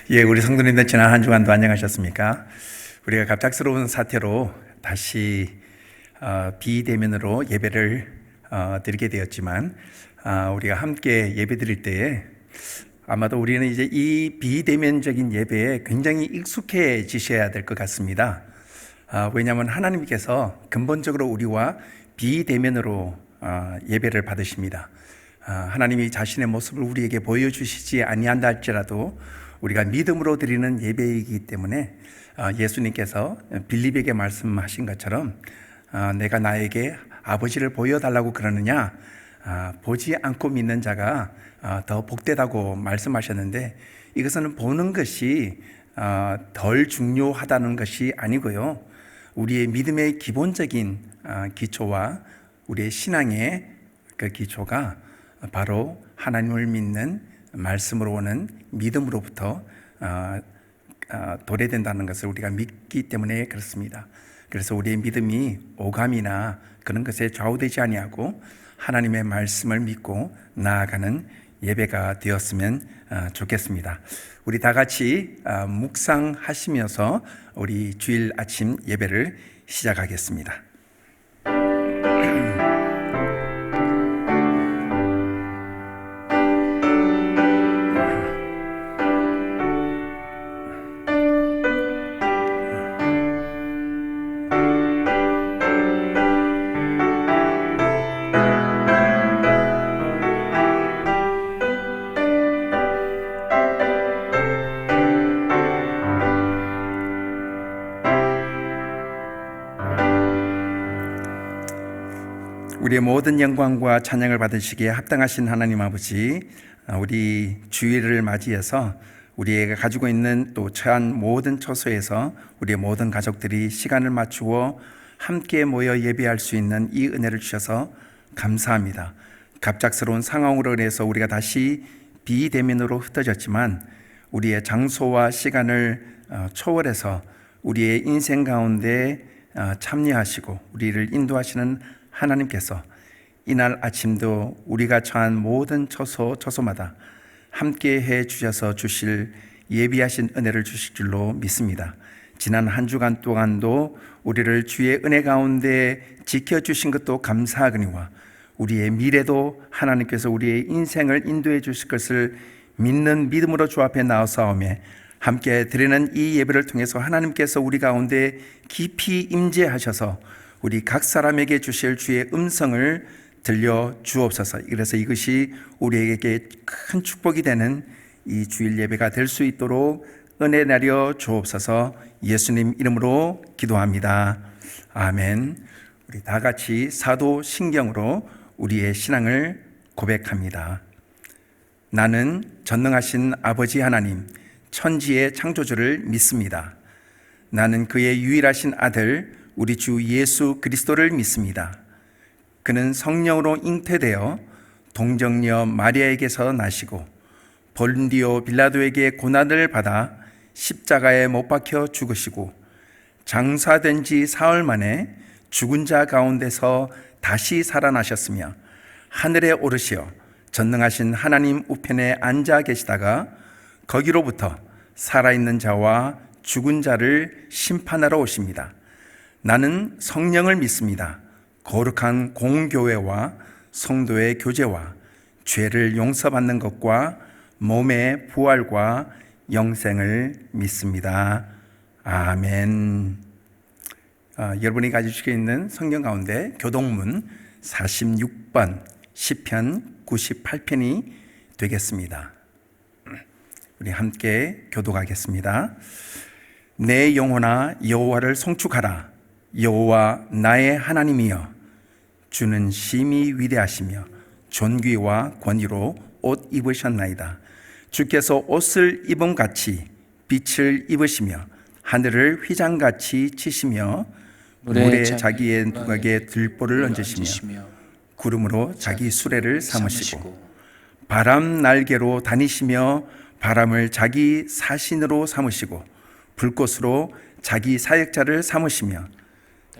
예, 우리 성도님들 지난 한 주간도 안녕하셨습니까? 우리가 갑작스러운 사태로 다시 비대면으로 예배를 드리게 되었지만 우리가 함께 예배 드릴 때에 아마도 우리는 이제 이 비대면적인 예배에 굉장히 익숙해지셔야 될 것 같습니다. 왜냐하면 하나님께서 근본적으로 우리와 비대면으로 예배를 받으십니다. 하나님이 자신의 모습을 우리에게 보여주시지 아니한다 할지라도 우리가 믿음으로 드리는 예배이기 때문에 예수님께서 빌립에게 말씀하신 것처럼 내가 나에게 아버지를 보여달라고 그러느냐, 보지 않고 믿는 자가 더 복되다고 말씀하셨는데, 이것은 보는 것이 덜 중요하다는 것이 아니고요, 우리의 믿음의 기본적인 기초와 우리의 신앙의 그 기초가 바로 하나님을 믿는 말씀으로 오는 믿음으로부터 도래된다는 것을 우리가 믿기 때문에 그렇습니다. 그래서 우리의 믿음이 오감이나 그런 것에 좌우되지 아니하고 하나님의 말씀을 믿고 나아가는 예배가 되었으면 좋겠습니다. 우리 다 같이 묵상하시면서 우리 주일 아침 예배를 시작하겠습니다. 우리의 모든 영광과 찬양을 받으시기에 합당하신 하나님 아버지, 우리 주일을 맞이해서 우리가 가지고 있는 또 처한 모든 처소에서 우리의 모든 가족들이 시간을 맞추어 함께 모여 예배할 수 있는 이 은혜를 주셔서 감사합니다. 갑작스러운 상황으로 인해서 우리가 다시 비대면으로 흩어졌지만 우리의 장소와 시간을 초월해서 우리의 인생 가운데 참여하시고 우리를 인도하시는 하나님께서 이날 아침도 우리가 처한 모든 처소마다 함께 해 주셔서 주실 예비하신 은혜를 주실 줄로 믿습니다. 지난 한 주간 동안도 우리를 주의 은혜 가운데 지켜주신 것도 감사하거니와 우리의 미래도 하나님께서 우리의 인생을 인도해 주실 것을 믿는 믿음으로 주 앞에 나아서오며 함께 드리는 이 예배를 통해서 하나님께서 우리 가운데 깊이 임재하셔서 우리 각 사람에게 주실 주의 음성을 들려 주옵소서. 그래서 이것이 우리에게 큰 축복이 되는 이 주일 예배가 될 수 있도록 은혜 내려 주옵소서. 예수님 이름으로 기도합니다. 아멘. 우리 다 같이 사도신경으로 우리의 신앙을 고백합니다. 나는 전능하신 아버지 하나님, 천지의 창조주를 믿습니다. 나는 그의 유일하신 아들 우리 주 예수 그리스도를 믿습니다. 그는 성령으로 잉태되어 동정녀 마리아에게서 나시고 본디오 빌라도에게 고난을 받아 십자가에 못 박혀 죽으시고 장사된 지 사흘 만에 죽은 자 가운데서 다시 살아나셨으며 하늘에 오르시어 전능하신 하나님 우편에 앉아 계시다가 거기로부터 살아있는 자와 죽은 자를 심판하러 오십니다. 나는 성령을 믿습니다. 거룩한 공교회와 성도의 교제와 죄를 용서받는 것과 몸의 부활과 영생을 믿습니다. 아멘. 여러분이 가지고 있는 성경 가운데 교동문 46번 시편 98편이 되겠습니다. 우리 함께 교독하겠습니다. 내 영혼아 여호와를 송축하라. 여호와 나의 하나님이여, 주는 심히 위대하시며 존귀와 권위로 옷 입으셨나이다. 주께서 옷을 입음같이 빛을 입으시며 하늘을 휘장같이 치시며 물에 자기의 누각에 들보를 얹으시며 구름으로 자기 수레를 삼으시고 바람 날개로 다니시며 바람을 자기 사신으로 삼으시고 불꽃으로 자기 사역자를 삼으시며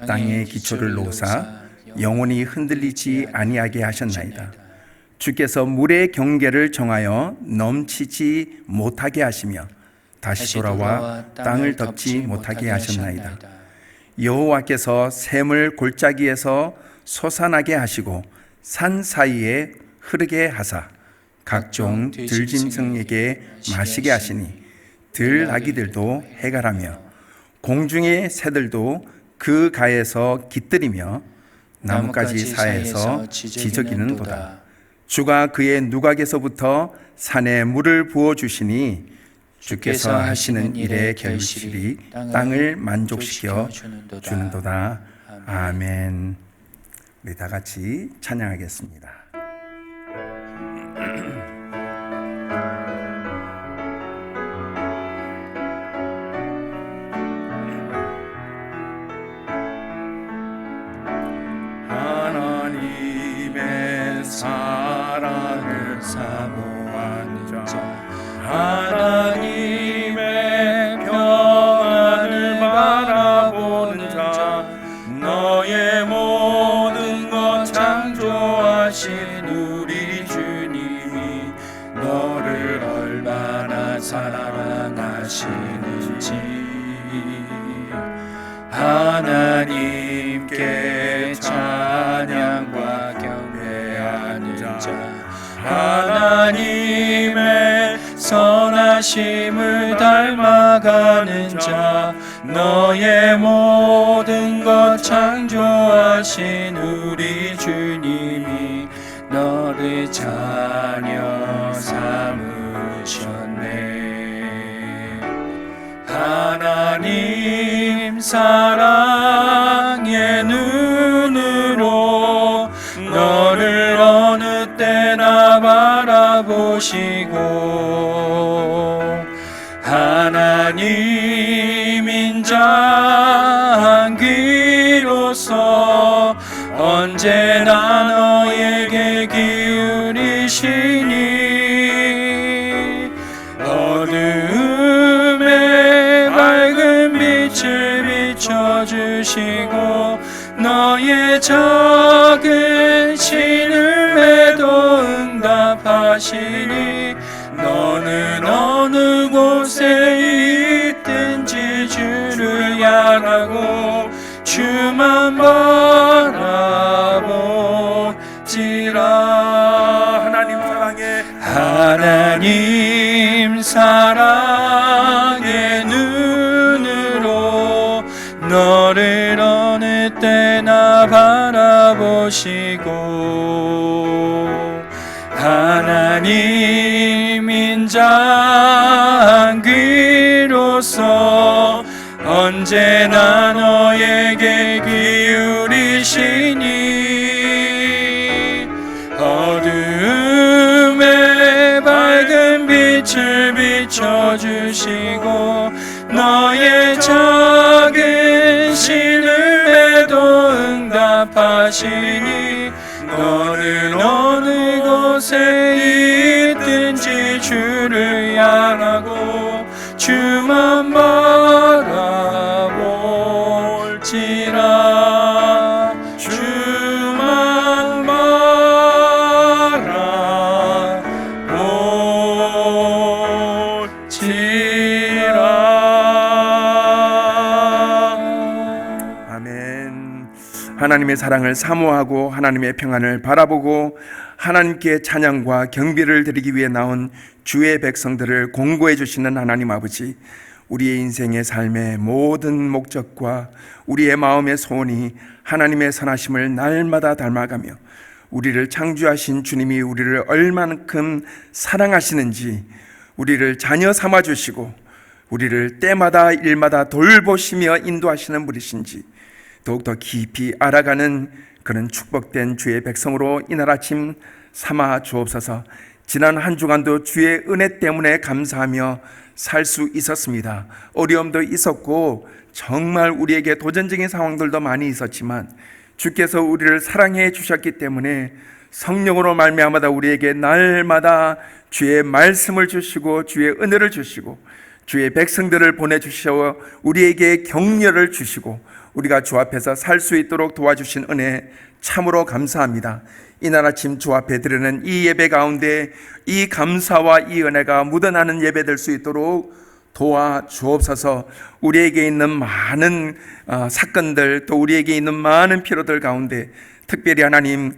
땅의 기초를 놓으사 영원히 흔들리지 아니하게 하셨나이다. 주께서 물의 경계를 정하여 넘치지 못하게 하시며 다시 돌아와 땅을 덮지 못하게 하셨나이다. 여호와께서 샘을 골짜기에서 솟아나게 하시고 산 사이에 흐르게 하사 각종 들짐승에게 마시게 하시니 들나귀들도 해가라며 공중의 새들도 그 가에서 깃들이며 나뭇가지 사이에서 지저귀는도다. 주가 그의 누각에서부터 산에 물을 부어 주시니 주께서 하시는 일의 결실이 땅을 만족시켜 주는도다. 아멘. 우리 다 같이 찬양하겠습니다. 하나님의 사랑을 사모하는 자, 하나님의 평안을 바라보는 자, 너의 모든 것 창조하신 우리 주님이 너를 얼마나 사랑하시는지 하나님께 찬양과 경배하는 자, 하나님의 선하심을 닮아가는 자, 너의 모든 것 창조하신 우리 주님이 너를 자녀 삼으셨네. 하나님 사랑의 눈으로 너를 어느 때나 바라보시고 하나님 인자한 귀로서 언제나 너에게 기울이시니 어둠에 밝은 빛을 비춰주시고 너의 작은 신음에도 응답하시니 너는 어느 곳에 있든지 주를 향하고 주만 바라보지라. 하나님 사랑의 눈으로 너를 어느 때나 바라보시고 하나님 인자한 귀로서 언제나 너에게 기울이시니 어둠에 밝은 빛을 비춰주시고 너의 작은 신음에도 응답하시니 너는 어느 곳에 있든지 주를 향하고 주만 바라볼지라. 주만 바라볼지라. 아멘. 하나님의 사랑을 사모하고 하나님의 평안을 바라보고 하나님께 찬양과 경배를 드리기 위해 나온 주의 백성들을 공고해 주시는 하나님 아버지, 우리의 인생의 삶의 모든 목적과 우리의 마음의 소원이 하나님의 선하심을 날마다 닮아가며 우리를 창조하신 주님이 우리를 얼만큼 사랑하시는지 우리를 자녀 삼아 주시고 우리를 때마다 일마다 돌보시며 인도하시는 분이신지 더욱더 깊이 알아가는 그런 축복된 주의 백성으로 이날 아침 삼아 주옵소서. 지난 한 주간도 주의 은혜 때문에 감사하며 살 수 있었습니다. 어려움도 있었고 정말 우리에게 도전적인 상황들도 많이 있었지만 주께서 우리를 사랑해 주셨기 때문에 성령으로 말미암아 우리에게 날마다 주의 말씀을 주시고 주의 은혜를 주시고 주의 백성들을 보내주셔 우리에게 격려를 주시고 우리가 주 앞에서 살 수 있도록 도와주신 은혜 참으로 감사합니다. 이날 아침 주 앞에 드리는 이 예배 가운데 이 감사와 이 은혜가 묻어나는 예배 될 수 있도록 도와주옵소서. 우리에게 있는 많은 사건들, 또 우리에게 있는 많은 필요들 가운데 특별히 하나님,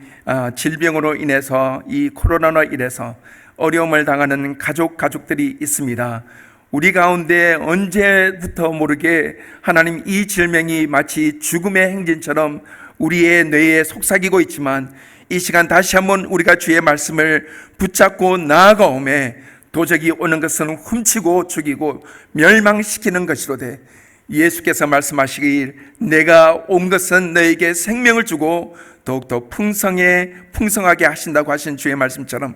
질병으로 인해서, 이 코로나로 인해서 어려움을 당하는 가족들이 있습니다. 우리 가운데 언제부터 모르게 하나님, 이 질병이 마치 죽음의 행진처럼 우리의 뇌에 속삭이고 있지만, 이 시간 다시 한번 우리가 주의 말씀을 붙잡고 나아가오매 도적이 오는 것은 훔치고 죽이고 멸망시키는 것이로되, 예수께서 말씀하시길 내가 온 것은 너에게 생명을 주고 더욱더 풍성하게 하신다고 하신 주의 말씀처럼,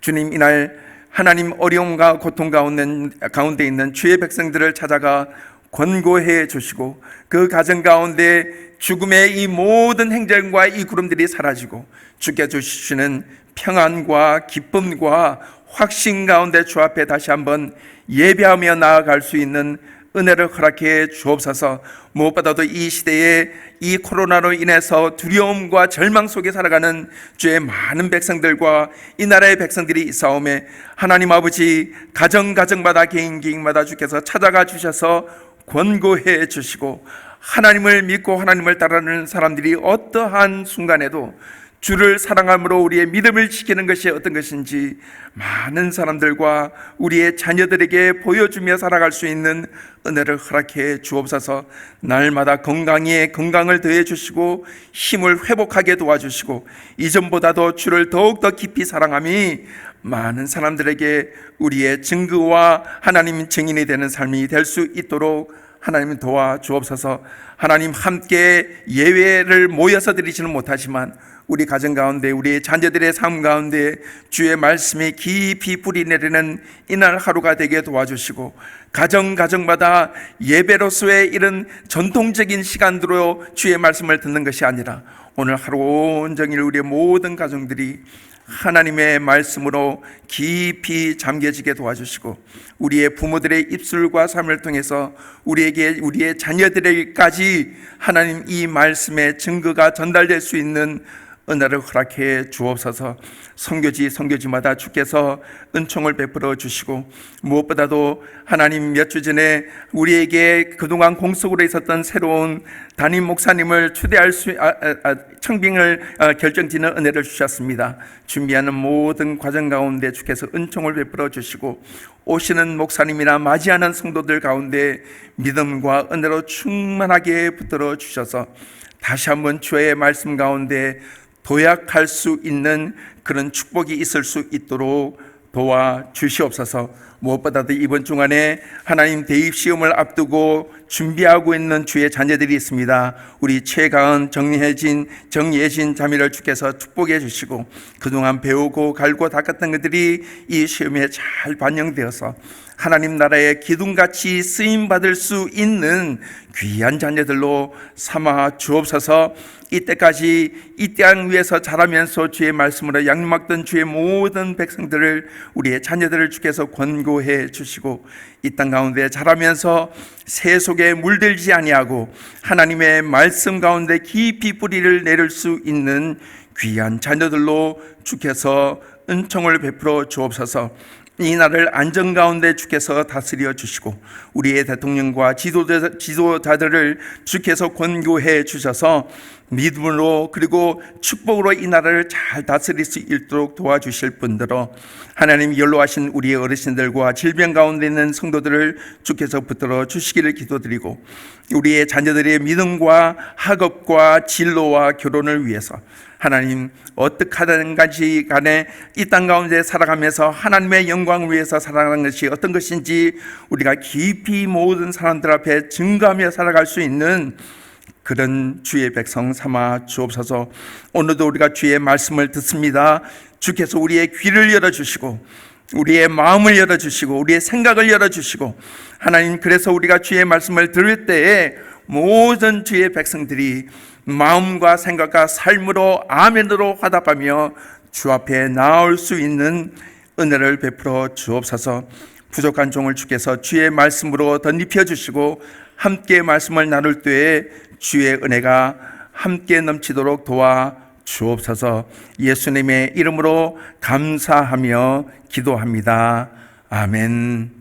주님, 이날 하나님, 어려움과 고통 가운데 있는 주의 백성들을 찾아가 권고해 주시고, 그 가정 가운데 죽음의 이 모든 행정과 이 구름들이 사라지고 주께 주시는 평안과 기쁨과 확신 가운데 주 앞에 다시 한번 예배하며 나아갈 수 있는 은혜를 허락해 주옵소서. 무엇보다도 이 시대에 이 코로나로 인해서 두려움과 절망 속에 살아가는 주의 많은 백성들과 이 나라의 백성들이 있사오매, 하나님 아버지, 가정마다 개인마다 주께서 찾아가 주셔서 권고해 주시고, 하나님을 믿고 하나님을 따르는 사람들이 어떠한 순간에도 주를 사랑함으로 우리의 믿음을 지키는 것이 어떤 것인지 많은 사람들과 우리의 자녀들에게 보여주며 살아갈 수 있는 은혜를 허락해 주옵소서. 날마다 건강을 더해 주시고 힘을 회복하게 도와주시고, 이전보다도 주를 더욱더 깊이 사랑함이 많은 사람들에게 우리의 증거와 하나님 증인이 되는 삶이 될 수 있도록 하나님 도와주옵소서. 하나님, 함께 예배를 모여서 드리지는 못하지만 우리 가정 가운데, 우리의 자녀들의 삶 가운데 주의 말씀이 깊이 뿌리 내리는 이날 하루가 되게 도와주시고, 가정마다 예배로서의 이런 전통적인 시간으로 주의 말씀을 듣는 것이 아니라 오늘 하루 온종일 우리의 모든 가정들이 하나님의 말씀으로 깊이 잠겨지게 도와주시고, 우리의 부모들의 입술과 삶을 통해서 우리의 자녀들에게까지 하나님, 이 말씀의 증거가 전달될 수 있는 은혜를 허락해 주옵소서. 선교지마다 주께서 은총을 베풀어 주시고, 무엇보다도 하나님, 몇 주 전에 우리에게 그동안 공석으로 있었던 새로운 담임 목사님을 초대할 청빙을 결정짓는 은혜를 주셨습니다. 준비하는 모든 과정 가운데 주께서 은총을 베풀어 주시고, 오시는 목사님이나 맞이하는 성도들 가운데 믿음과 은혜로 충만하게 붙들어 주셔서 다시 한번 주의 말씀 가운데 도약할 수 있는 그런 축복이 있을 수 있도록 도와주시옵소서. 무엇보다도 이번 주간에 하나님, 대입시험을 앞두고 준비하고 있는 주의 자녀들이 있습니다. 우리 최가은, 정예진 자매를 주께서 축복해 주시고, 그동안 배우고 갈고 닦았던 것들이 이 시험에 잘 반영되어서 하나님 나라의 기둥같이 쓰임받을 수 있는 귀한 자녀들로 삼아 주옵소서. 이때까지 이 땅 위에서 자라면서 주의 말씀으로 양육받던 주의 모든 백성들을, 우리의 자녀들을 주께서 권고해 주시고, 이 땅 가운데 자라면서 새 속에 물들지 아니하고 하나님의 말씀 가운데 깊이 뿌리를 내릴 수 있는 귀한 자녀들로 주께서 은총을 베풀어 주옵소서. 이 나라를 안전 가운데 주께서 다스려 주시고, 우리의 대통령과 지도자들을 주께서 권고해 주셔서 믿음으로 그리고 축복으로 이 나라를 잘 다스릴 수 있도록 도와주실 분들로, 하나님, 연로하신 우리의 어르신들과 질병 가운데 있는 성도들을 주께서 붙들어 주시기를 기도드리고, 우리의 자녀들의 믿음과 학업과 진로와 결혼을 위해서 하나님, 어떻게 하든지 간에 이 땅 가운데 살아가면서 하나님의 영광을 위해서 살아가는 것이 어떤 것인지 우리가 깊이 모든 사람들 앞에 증거하며 살아갈 수 있는 그런 주의 백성 삼아 주옵소서. 오늘도 우리가 주의 말씀을 듣습니다. 주께서 우리의 귀를 열어주시고, 우리의 마음을 열어주시고, 우리의 생각을 열어주시고, 하나님, 그래서 우리가 주의 말씀을 들을 때에 모든 주의 백성들이 마음과 생각과 삶으로 아멘으로 화답하며 주 앞에 나올 수 있는 은혜를 베풀어 주옵소서. 부족한 종을 주께서 주의 말씀으로 덧입혀 주시고, 함께 말씀을 나눌 때에 주의 은혜가 함께 넘치도록 도와 주옵소서. 예수님의 이름으로 감사하며 기도합니다. 아멘.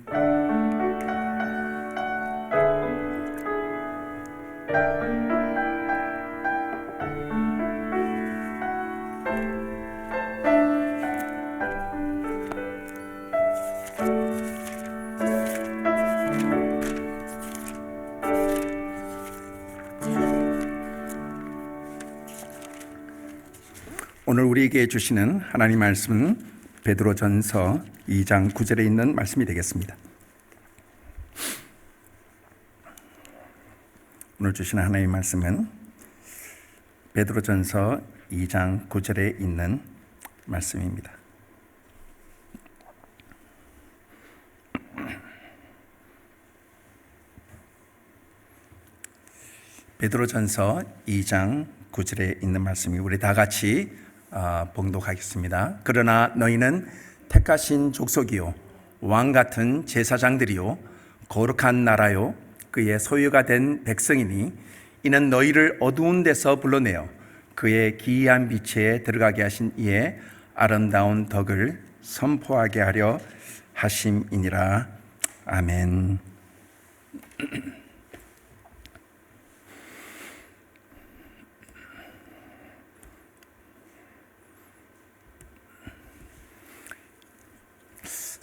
우리에게 주시는 하나님 말씀은 베드로전서 2장 9절에 있는 말씀이 되겠습니다. 오늘 주시는 하나님 말씀은 베드로전서 2장 9절에 있는 말씀입니다. 베드로전서 2장 9절에 있는 말씀이 우리 다 같이 봉독하겠습니다. 그러나 너희는 택하신 족속이요 왕 같은 제사장들이요 거룩한 나라요 그의 소유가 된 백성이니 이는 너희를 어두운 데서 불러내어 그의 기이한 빛에 들어가게 하신 이의 아름다운 덕을 선포하게 하려 하심이니라. 아멘.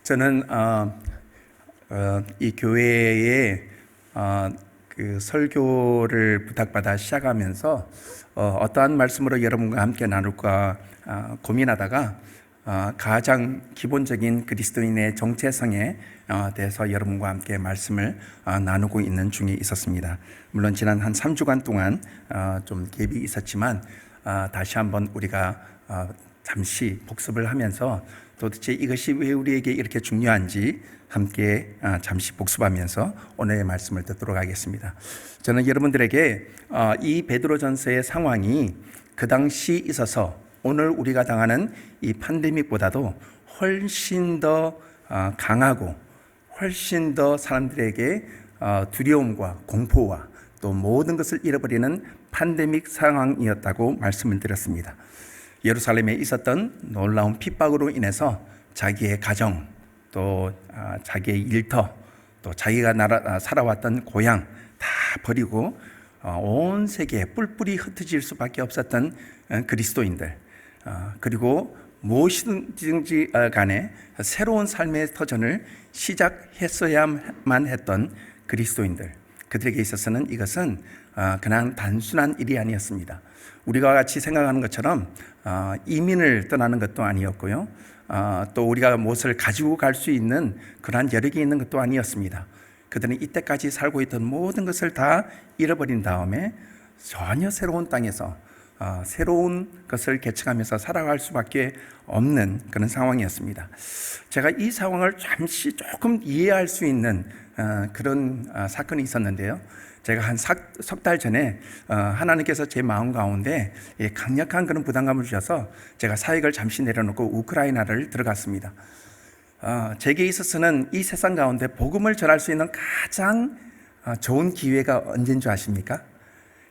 저는 이 교회에 그 설교를 부탁받아 시작하면서 어떠한 말씀으로 여러분과 함께 나눌까 고민하다가 가장 기본적인 그리스도인의 정체성에 대해서 여러분과 함께 말씀을 나누고 있는 중에 있었습니다. 물론 지난 한 3주간 동안 좀 갭이 있었지만 다시 한번 우리가 잠시 복습을 하면서 도대체 이것이 왜 우리에게 이렇게 중요한지 함께 잠시 복습하면서 오늘의 말씀을 듣도록 하겠습니다. 저는 여러분들에게 이 베드로전서의 상황이 그 당시 있어서 오늘 우리가 당하는 이 팬데믹보다도 훨씬 더 강하고 훨씬 더 사람들에게 두려움과 공포와 또 모든 것을 잃어버리는 팬데믹 상황이었다고 말씀을 드렸습니다. 예루살렘에 있었던 놀라운 핍박으로 인해서 자기의 가정, 또 자기의 일터, 또 자기가 살아왔던 고향 다 버리고 온 세계에 뿔뿔이 흩어질 수밖에 없었던 그리스도인들, 그리고 무엇이든지 간에 새로운 삶의 터전을 시작했어야만 했던 그리스도인들, 그들에게 있어서는 이것은 그냥 단순한 일이 아니었습니다. 우리가 같이 생각하는 것처럼 이민을 떠나는 것도 아니었고요, 또 우리가 무엇을 가지고 갈 수 있는 그러한 여력이 있는 것도 아니었습니다. 그들은 이때까지 살고 있던 모든 것을 다 잃어버린 다음에 전혀 새로운 땅에서 새로운 것을 개척하면서 살아갈 수밖에 없는 그런 상황이었습니다. 제가 이 상황을 잠시 조금 이해할 수 있는 그런 사건이 있었는데요. 제가 한 석 달 전에 하나님께서 제 마음 가운데 강력한 그런 부담감을 주셔서 제가 사역을 잠시 내려놓고 우크라이나를 들어갔습니다. 제게 있어서는 이 세상 가운데 복음을 전할 수 있는 가장 좋은 기회가 언제인 줄 아십니까?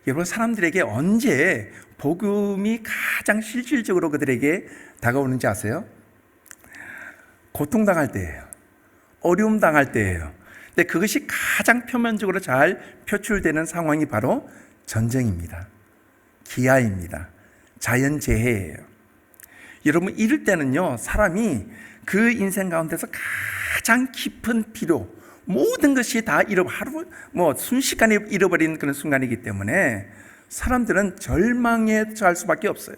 여러분, 사람들에게 언제 복음이 가장 실질적으로 그들에게 다가오는지 아세요? 고통당할 때예요. 어려움 당할 때예요. 근데 그것이 가장 표면적으로 잘 표출되는 상황이 바로 전쟁입니다. 기아입니다. 자연재해예요. 여러분, 이럴 때는요, 사람이 그 인생 가운데서 가장 깊은 필요, 모든 것이 다 순식간에 잃어버린 그런 순간이기 때문에 사람들은 절망에 처할 수밖에 없어요.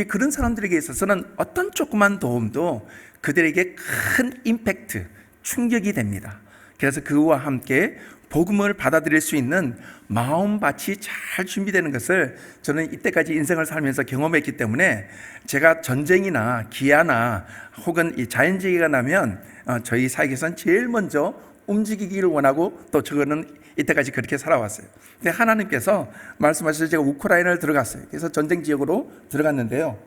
그런 사람들에게 있어서는 어떤 조그만 도움도 그들에게 큰 임팩트, 충격이 됩니다. 그래서 그와 함께 복음을 받아들일 수 있는 마음밭이 잘 준비되는 것을 저는 이때까지 인생을 살면서 경험했기 때문에 제가 전쟁이나 기아나 혹은 이 자연재해가 나면 저희 사역에서는 제일 먼저 움직이기를 원하고 또 저거는 이때까지 그렇게 살아왔어요. 근데 하나님께서 말씀하셔서 제가 우크라이나를 들어갔어요. 그래서 전쟁 지역으로 들어갔는데요.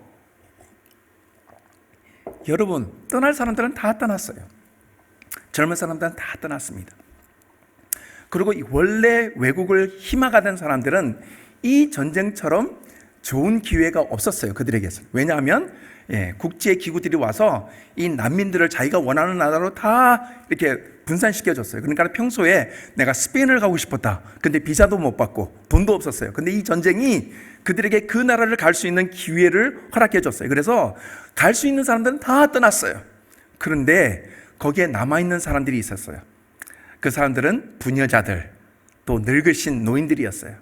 여러분, 떠날 사람들은 다 떠났어요. 젊은 사람들은 다 떠났습니다. 그리고 원래 외국을 희망하던 사람들은 이 전쟁처럼 좋은 기회가 없었어요. 그들에게서. 왜냐하면 국제 기구들이 와서 이 난민들을 자기가 원하는 나라로 다 이렇게 분산시켜줬어요. 그러니까 평소에 내가 스페인을 가고 싶었다. 근데 비자도 못 받고 돈도 없었어요. 근데 이 전쟁이 그들에게 그 나라를 갈 수 있는 기회를 허락해줬어요. 그래서 갈 수 있는 사람들은 다 떠났어요. 그런데 거기에 남아있는 사람들이 있었어요. 그 사람들은 부녀자들, 또 늙으신 노인들이었어요.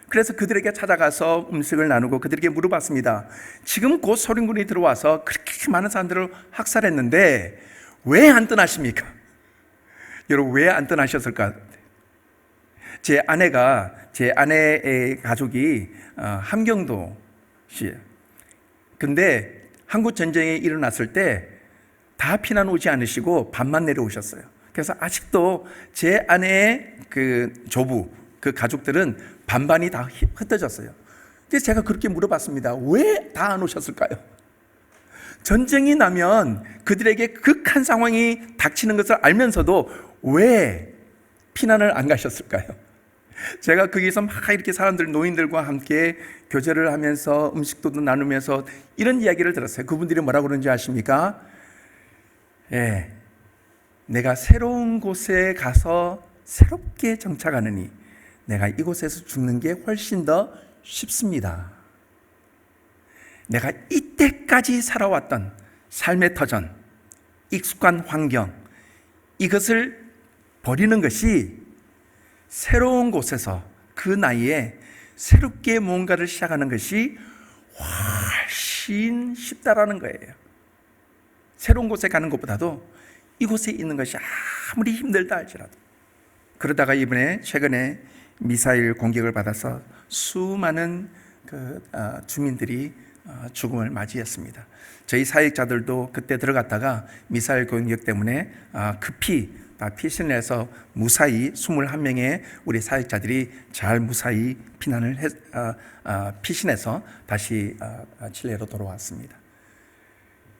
그래서 그들에게 찾아가서 음식을 나누고 그들에게 물어봤습니다. 지금 곧 소련군이 들어와서 그렇게 많은 사람들을 학살했는데 왜 안 떠나십니까? 여러분, 왜 안 떠나셨을까? 제 아내의 가족이 함경도 시에요. 근데 한국 전쟁이 일어났을 때 다 피난 오지 않으시고 반만 내려오셨어요. 그래서 아직도 제 아내의 그 조부, 그 가족들은 반반이 다 흩어졌어요. 그래서 제가 그렇게 물어봤습니다. 왜 다 안 오셨을까요? 전쟁이 나면 그들에게 극한 상황이 닥치는 것을 알면서도 왜 피난을 안 가셨을까요? 제가 거기서 막 이렇게 사람들, 노인들과 함께 교제를 하면서 음식도 나누면서 이런 이야기를 들었어요. 그분들이 뭐라고 그러는지 아십니까? 내가 새로운 곳에 가서 새롭게 정착하느니 내가 이곳에서 죽는 게 훨씬 더 쉽습니다. 내가 이때까지 살아왔던 삶의 터전, 익숙한 환경, 이것을 버리는 것이 새로운 곳에서 그 나이에 새롭게 뭔가를 시작하는 것이 훨씬 쉽다라는 거예요. 새로운 곳에 가는 것보다도 이곳에 있는 것이 아무리 힘들다 할지라도. 그러다가 이번에 최근에 미사일 공격을 받아서 수많은 주민들이 죽음을 맞이했습니다. 저희 사역자들도 그때 들어갔다가 미사일 공격 때문에 급히 피신을 해서 무사히 21명의 우리 사역자들이 잘 무사히 피신해서 다시 칠레로 돌아왔습니다.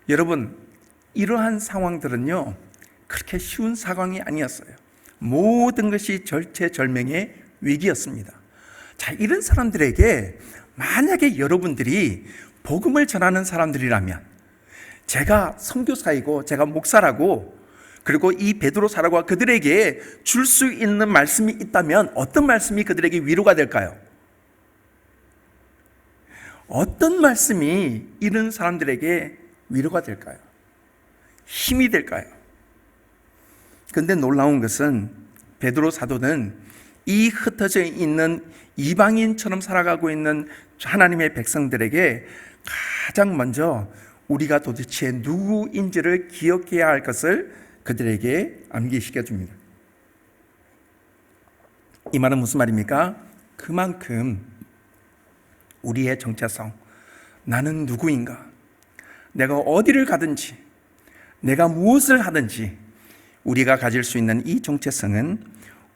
여러분, 이러한 상황들은요 그렇게 쉬운 상황이 아니었어요. 모든 것이 절체절명의 위기였습니다. 자, 이런 사람들에게 만약에 여러분들이 복음을 전하는 사람들이라면, 제가 선교사이고 제가 목사라고, 그리고 이 베드로사라고 그들에게 줄 수 있는 말씀이 있다면 어떤 말씀이 그들에게 위로가 될까요? 어떤 말씀이 이런 사람들에게 위로가 될까요? 힘이 될까요? 그런데 놀라운 것은 베드로 사도는 이 흩어져 있는 이방인처럼 살아가고 있는 하나님의 백성들에게 가장 먼저 우리가 도대체 누구인지를 기억해야 할 것을 그들에게 암기시켜 줍니다. 이 말은 무슨 말입니까? 그만큼 우리의 정체성, 나는 누구인가, 내가 어디를 가든지, 내가 무엇을 하든지 우리가 가질 수 있는 이 정체성은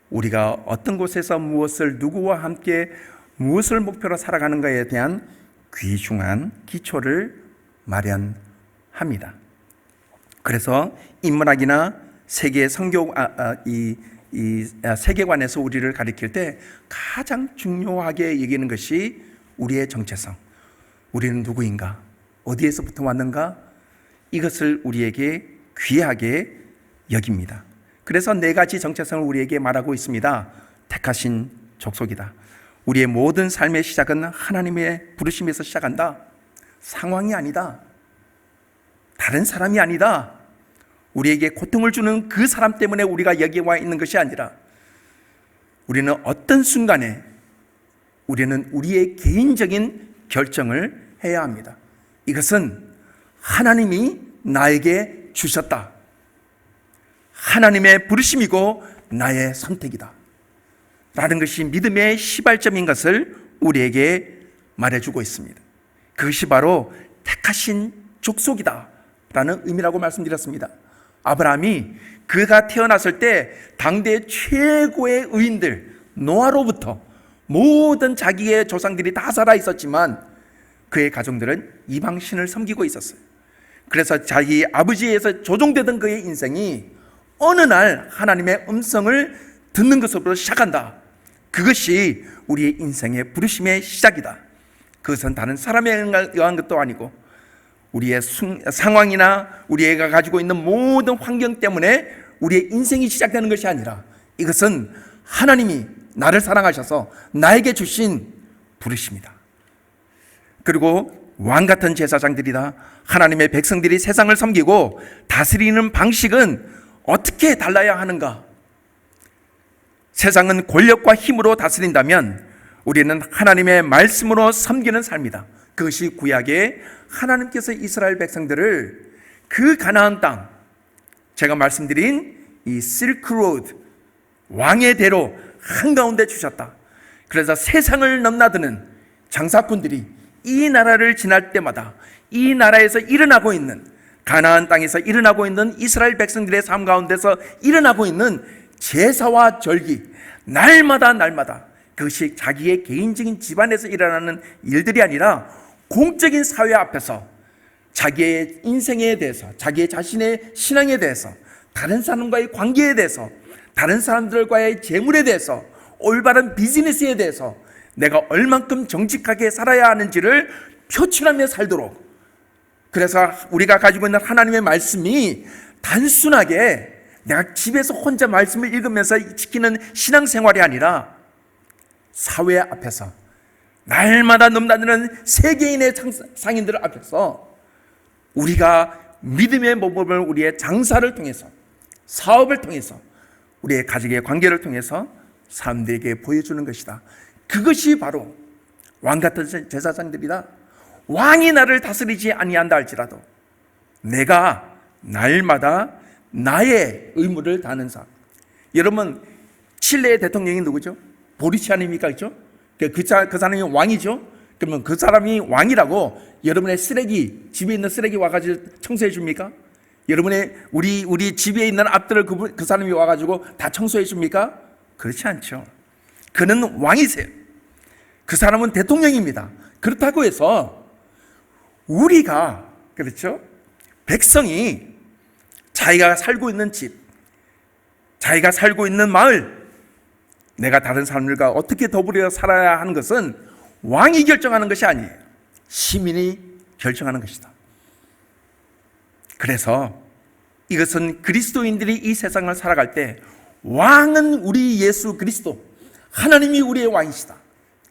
우리가 어떤 곳에서 무엇을, 누구와 함께 무엇을 목표로 살아가는가에 대한 귀중한 기초를 마련합니다. 그래서 인문학이나 세계 세계관에서 우리를 가리킬 때 가장 중요하게 여기는 것이 우리의 정체성, 우리는 누구인가, 어디에서부터 왔는가, 이것을 우리에게 귀하게 여깁니다. 그래서 네 가지 정체성을 우리에게 말하고 있습니다. 택하신 족속이다. 우리의 모든 삶의 시작은 하나님의 부르심에서 시작한다. 상황이 아니다. 다른 사람이 아니다. 우리에게 고통을 주는 그 사람 때문에 우리가 여기에 와 있는 것이 아니라, 우리는 어떤 순간에 우리는 우리의 개인적인 결정을 해야 합니다. 이것은 하나님이 나에게 주셨다. 하나님의 부르심이고 나의 선택이다. 라는 것이 믿음의 시발점인 것을 우리에게 말해주고 있습니다. 그것이 바로 택하신 족속이다 라는 의미라고 말씀드렸습니다. 아브라함이 그가 태어났을 때 당대 최고의 의인들 노아로부터 모든 자기의 조상들이 다 살아 있었지만 그의 가정들은 이방신을 섬기고 있었어요. 그래서 자기 아버지에서 조종되던 그의 인생이 어느 날 하나님의 음성을 듣는 것으로 시작한다. 그것이 우리의 인생의 부르심의 시작이다. 그것은 다른 사람에 의한 것도 아니고 우리의 상황이나 우리가 가지고 있는 모든 환경 때문에 우리의 인생이 시작되는 것이 아니라, 이것은 하나님이 나를 사랑하셔서 나에게 주신 부르심이다. 그리고 왕같은 제사장들이다. 하나님의 백성들이 세상을 섬기고 다스리는 방식은 어떻게 달라야 하는가? 세상은 권력과 힘으로 다스린다면 우리는 하나님의 말씀으로 섬기는 삶이다. 그것이 구약에 하나님께서 이스라엘 백성들을 그 가나안 땅, 제가 말씀드린 이 실크로드, 왕의 대로 한가운데 주셨다. 그래서 세상을 넘나드는 장사꾼들이 이 나라를 지날 때마다 이 나라에서 일어나고 있는, 가나안 땅에서 일어나고 있는 이스라엘 백성들의 삶 가운데서 일어나고 있는 제사와 절기, 날마다 그것이 자기의 개인적인 집안에서 일어나는 일들이 아니라 공적인 사회 앞에서 자기의 인생에 대해서, 자기의 자신의 신앙에 대해서, 다른 사람과의 관계에 대해서, 다른 사람들과의 재물에 대해서, 올바른 비즈니스에 대해서 내가 얼만큼 정직하게 살아야 하는지를 표출하며 살도록, 그래서 우리가 가지고 있는 하나님의 말씀이 단순하게 내가 집에서 혼자 말씀을 읽으면서 지키는 신앙생활이 아니라 사회 앞에서 날마다 넘나드는 세계인의 상인들 앞에서 우리가 믿음의 모범을 우리의 장사를 통해서, 사업을 통해서, 우리의 가족의 관계를 통해서 사람들에게 보여주는 것이다. 그것이 바로 왕같은 제사장들이다. 왕이 나를 다스리지 아니한다 할지라도 내가 날마다 나의 의무를 다하는 삶. 여러분, 칠레의 대통령이 누구죠? 보리치아닙니까? 그렇죠? 그 사람이 왕이죠? 그러면 그 사람이 왕이라고 여러분의 쓰레기, 집에 있는 쓰레기 와가지고 청소해 줍니까? 여러분의 우리 집에 있는 앞들을 그 사람이 와가지고 다 청소해 줍니까? 그렇지 않죠. 그는 왕이세요. 그 사람은 대통령입니다. 그렇다고 해서 우리가, 그렇죠? 백성이 자기가 살고 있는 집, 자기가 살고 있는 마을, 내가 다른 사람들과 어떻게 더불어 살아야 하는 것은 왕이 결정하는 것이 아니에요. 시민이 결정하는 것이다. 그래서 이것은 그리스도인들이 이 세상을 살아갈 때 왕은 우리 예수 그리스도, 하나님이 우리의 왕이시다.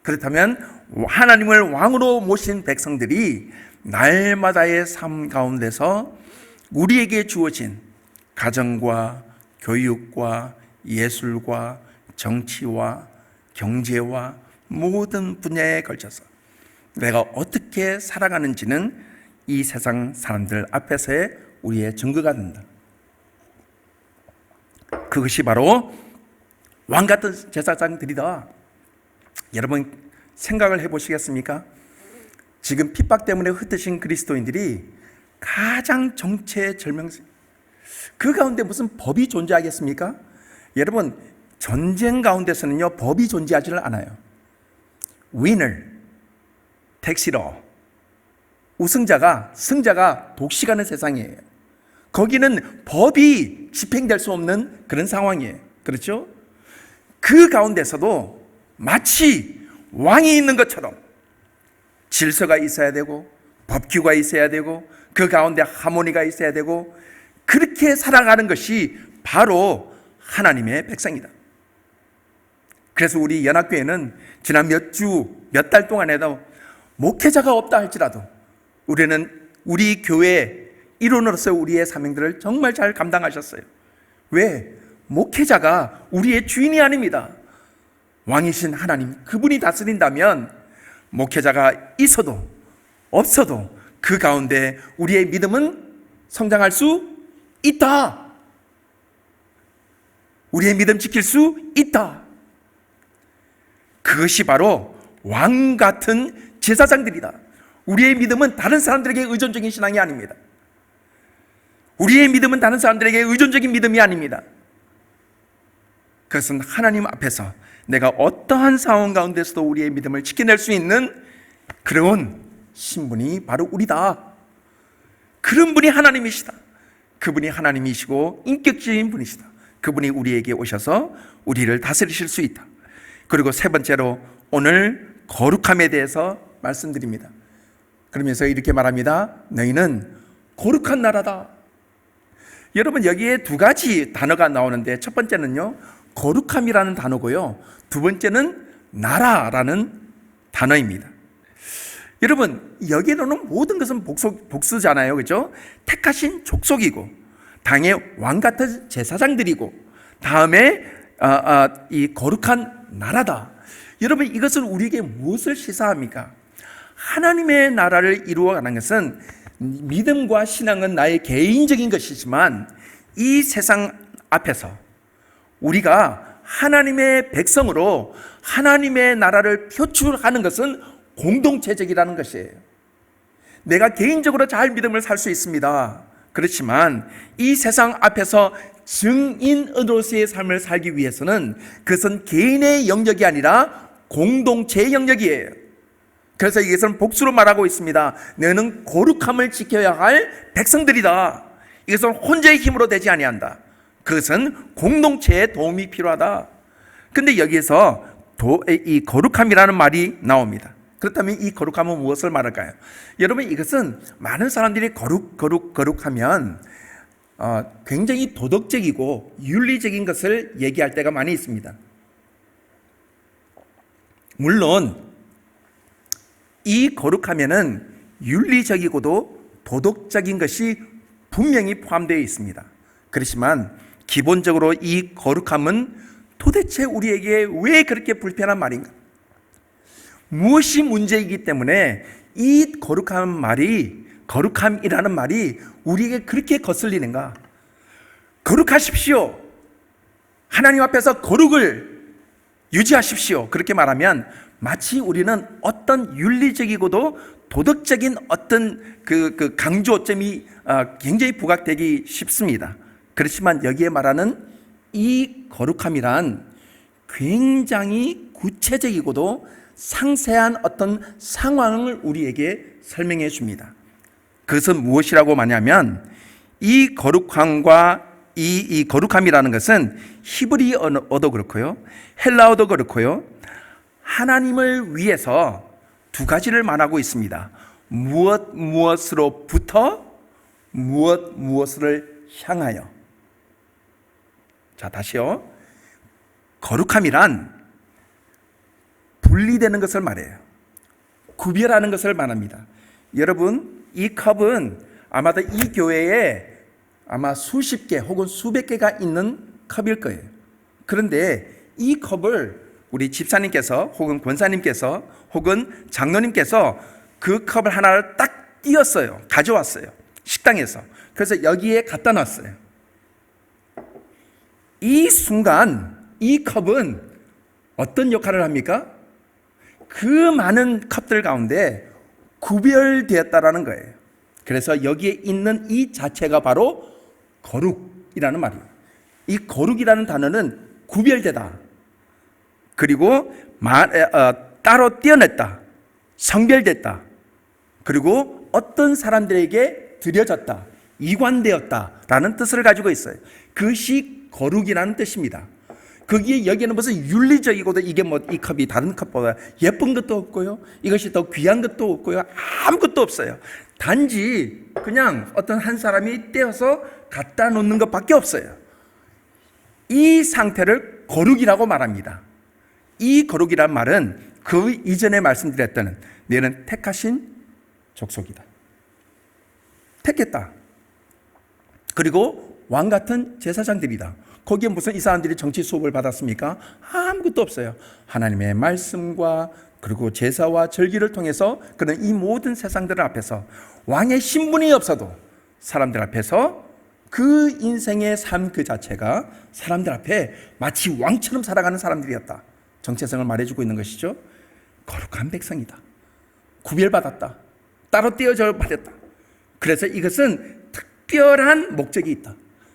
그렇다면 하나님을 왕으로 모신 백성들이 날마다의 삶 가운데서 우리에게 주어진 가정과 교육과 예술과 정치와 경제와 모든 분야에 걸쳐서 내가 어떻게 살아가는지는 이 세상 사람들 앞에서의 우리의 증거가 된다. 그것이 바로 왕같은 제사장들이다. 여러분 생각을 해보시겠습니까? 지금 핍박 때문에 흩어진 그리스도인들이 가장 정체절명세, 그 가운데 무슨 법이 존재하겠습니까? 여러분, 전쟁 가운데서는요 법이 존재하지를 않아요. winner, 택시로 승자가 독식하는 세상이에요. 거기는 법이 집행될 수 없는 그런 상황이에요. 그렇죠? 그 가운데서도 마치 왕이 있는 것처럼 질서가 있어야 되고 법규가 있어야 되고 그 가운데 하모니가 있어야 되고 그렇게 살아가는 것이 바로 하나님의 백성이다. 그래서 우리 연합교회는 지난 몇 달 동안에도 목회자가 없다 할지라도 우리는 우리 교회 일원으로서 우리의 사명들을 정말 잘 감당하셨어요. 왜? 목회자가 우리의 주인이 아닙니다. 왕이신 하나님, 그분이 다스린다면 목회자가 있어도 없어도 그 가운데 우리의 믿음은 성장할 수 있다. 우리의 믿음 지킬 수 있다. 그것이 바로 왕 같은 제사장들이다. 우리의 믿음은 다른 사람들에게 의존적인 신앙이 아닙니다. 우리의 믿음은 다른 사람들에게 의존적인 믿음이 아닙니다. 그것은 하나님 앞에서 내가 어떠한 상황 가운데서도 우리의 믿음을 지켜낼 수 있는 그런 신분이 바로 우리다. 그런 분이 하나님이시다. 그분이 하나님이시고 인격적인 분이시다. 그분이 우리에게 오셔서 우리를 다스리실 수 있다. 그리고 세 번째로 오늘 거룩함에 대해서 말씀드립니다. 그러면서 이렇게 말합니다. 너희는 거룩한 나라다. 여러분, 여기에 두 가지 단어가 나오는데 첫 번째는요 거룩함이라는 단어고요, 두 번째는 나라라는 단어입니다. 여러분, 여기에는 모든 것은 복수잖아요. 그렇죠? 택하신 족속이고 당의 왕같은 제사장들이고 다음에 이 거룩한 나라다. 여러분, 이것은 우리에게 무엇을 시사합니까? 하나님의 나라를 이루어가는 것은, 믿음과 신앙은 나의 개인적인 것이지만 이 세상 앞에서 우리가 하나님의 백성으로 하나님의 나라를 표출하는 것은 공동체적이라는 것이에요. 내가 개인적으로 잘 믿음을 살 수 있습니다. 그렇지만 이 세상 앞에서 증인으로서의 삶을 살기 위해서는 그것은 개인의 영역이 아니라 공동체의 영역이에요. 그래서 이것은 복수로 말하고 있습니다. 너는 거룩함을 지켜야 할 백성들이다. 이것은 혼자의 힘으로 되지 아니한다. 그것은 공동체의 도움이 필요하다. 그런데 여기에서 이 거룩함이라는 말이 나옵니다. 그렇다면 이 거룩함은 무엇을 말할까요? 여러분, 이것은 많은 사람들이 거룩하면 굉장히 도덕적이고 윤리적인 것을 얘기할 때가 많이 있습니다. 물론 이 거룩함에는 윤리적이고도 도덕적인 것이 분명히 포함되어 있습니다. 그렇지만 기본적으로 이 거룩함은 도대체 우리에게 왜 그렇게 불편한 말인가? 무엇이 문제이기 때문에 이 거룩함이라는 말이 우리에게 그렇게 거슬리는가? 거룩하십시오. 하나님 앞에서 거룩을 유지하십시오. 그렇게 말하면 마치 우리는 어떤 윤리적이고도 도덕적인 어떤 그 강조점이 굉장히 부각되기 쉽습니다. 그렇지만 여기에 말하는 이 거룩함이란 굉장히 구체적이고도 상세한 어떤 상황을 우리에게 설명해 줍니다. 그것은 무엇이라고 말하냐면 이 거룩함과 이 거룩함이라는 것은 히브리어도 그렇고요, 헬라어도 그렇고요, 하나님을 위해서 두 가지를 말하고 있습니다. 무엇으로부터 무엇을 향하여. 자, 다시요. 거룩함이란 분리되는 것을 말해요. 구별하는 것을 말합니다. 여러분, 이 컵은 아마도 이 교회에 아마 수십 개 혹은 수백 개가 있는 컵일 거예요. 그런데 이 컵을 우리 집사님께서 혹은 권사님께서 혹은 장로님께서 그 컵을 하나를 딱 띄었어요. 가져왔어요. 식당에서. 그래서 여기에 갖다 놨어요. 이 순간 이 컵은 어떤 역할을 합니까? 그 많은 컵들 가운데 구별되었다라는 거예요. 그래서 여기에 있는 이 자체가 바로 거룩이라는 말이에요. 이 거룩이라는 단어는 구별되다, 그리고 따로 떼어냈다, 성별됐다, 그리고 어떤 사람들에게 드려졌다, 이관되었다라는 뜻을 가지고 있어요. 그것이 거룩이라는 뜻입니다. 거기에 여기에는 무슨 윤리적이고도 이게 뭐 이 컵이 다른 컵보다 예쁜 것도 없고요, 이것이 더 귀한 것도 없고요, 아무것도 없어요. 단지 그냥 어떤 한 사람이 떼어서 갖다 놓는 것밖에 없어요. 이 상태를 거룩이라고 말합니다. 이 거룩이란 말은 그 이전에 말씀드렸던 너는 택하신 족속이다, 택했다, 그리고 왕 같은 제사장들이다. 거기에 무슨 이 사람들이 정치 수업을 받았습니까? 아무것도 없어요. 하나님의 말씀과 그리고 제사와 절기를 통해서 그런 이 모든 세상들 앞에서 왕의 신분이 없어도 사람들 앞에서 그 인생의 삶 그 자체가 사람들 앞에 마치 왕처럼 살아가는 사람들이었다. 정체성을 말해주고 있는 것이죠. 거룩한 백성이다, 구별받았다, 따로 떼어져 받았다. 그래서 이것은 특별한 목적이 있다.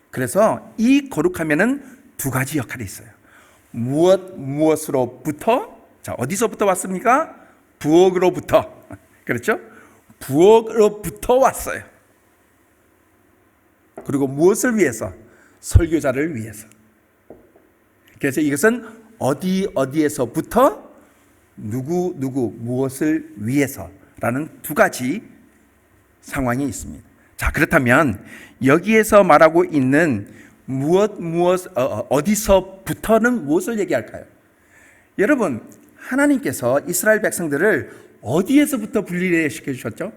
그래서 이 거룩함에는 두 가지 역할이 있어요. 무엇으로부터? 자, 어디서부터 왔습니까? 부엌으로부터. 그렇죠? 부엌으로부터 왔어요. 그리고 무엇을 위해서? 설교자를 위해서. 그래서 이것은 어디에서부터 누구 무엇을 위해서라는 두 가지 상황이 있습니다. 자, 그렇다면 여기에서 말하고 있는 어디서부터는 무엇을 얘기할까요? 여러분, 하나님께서 이스라엘 백성들을 어디에서부터 분리시켜 주셨죠?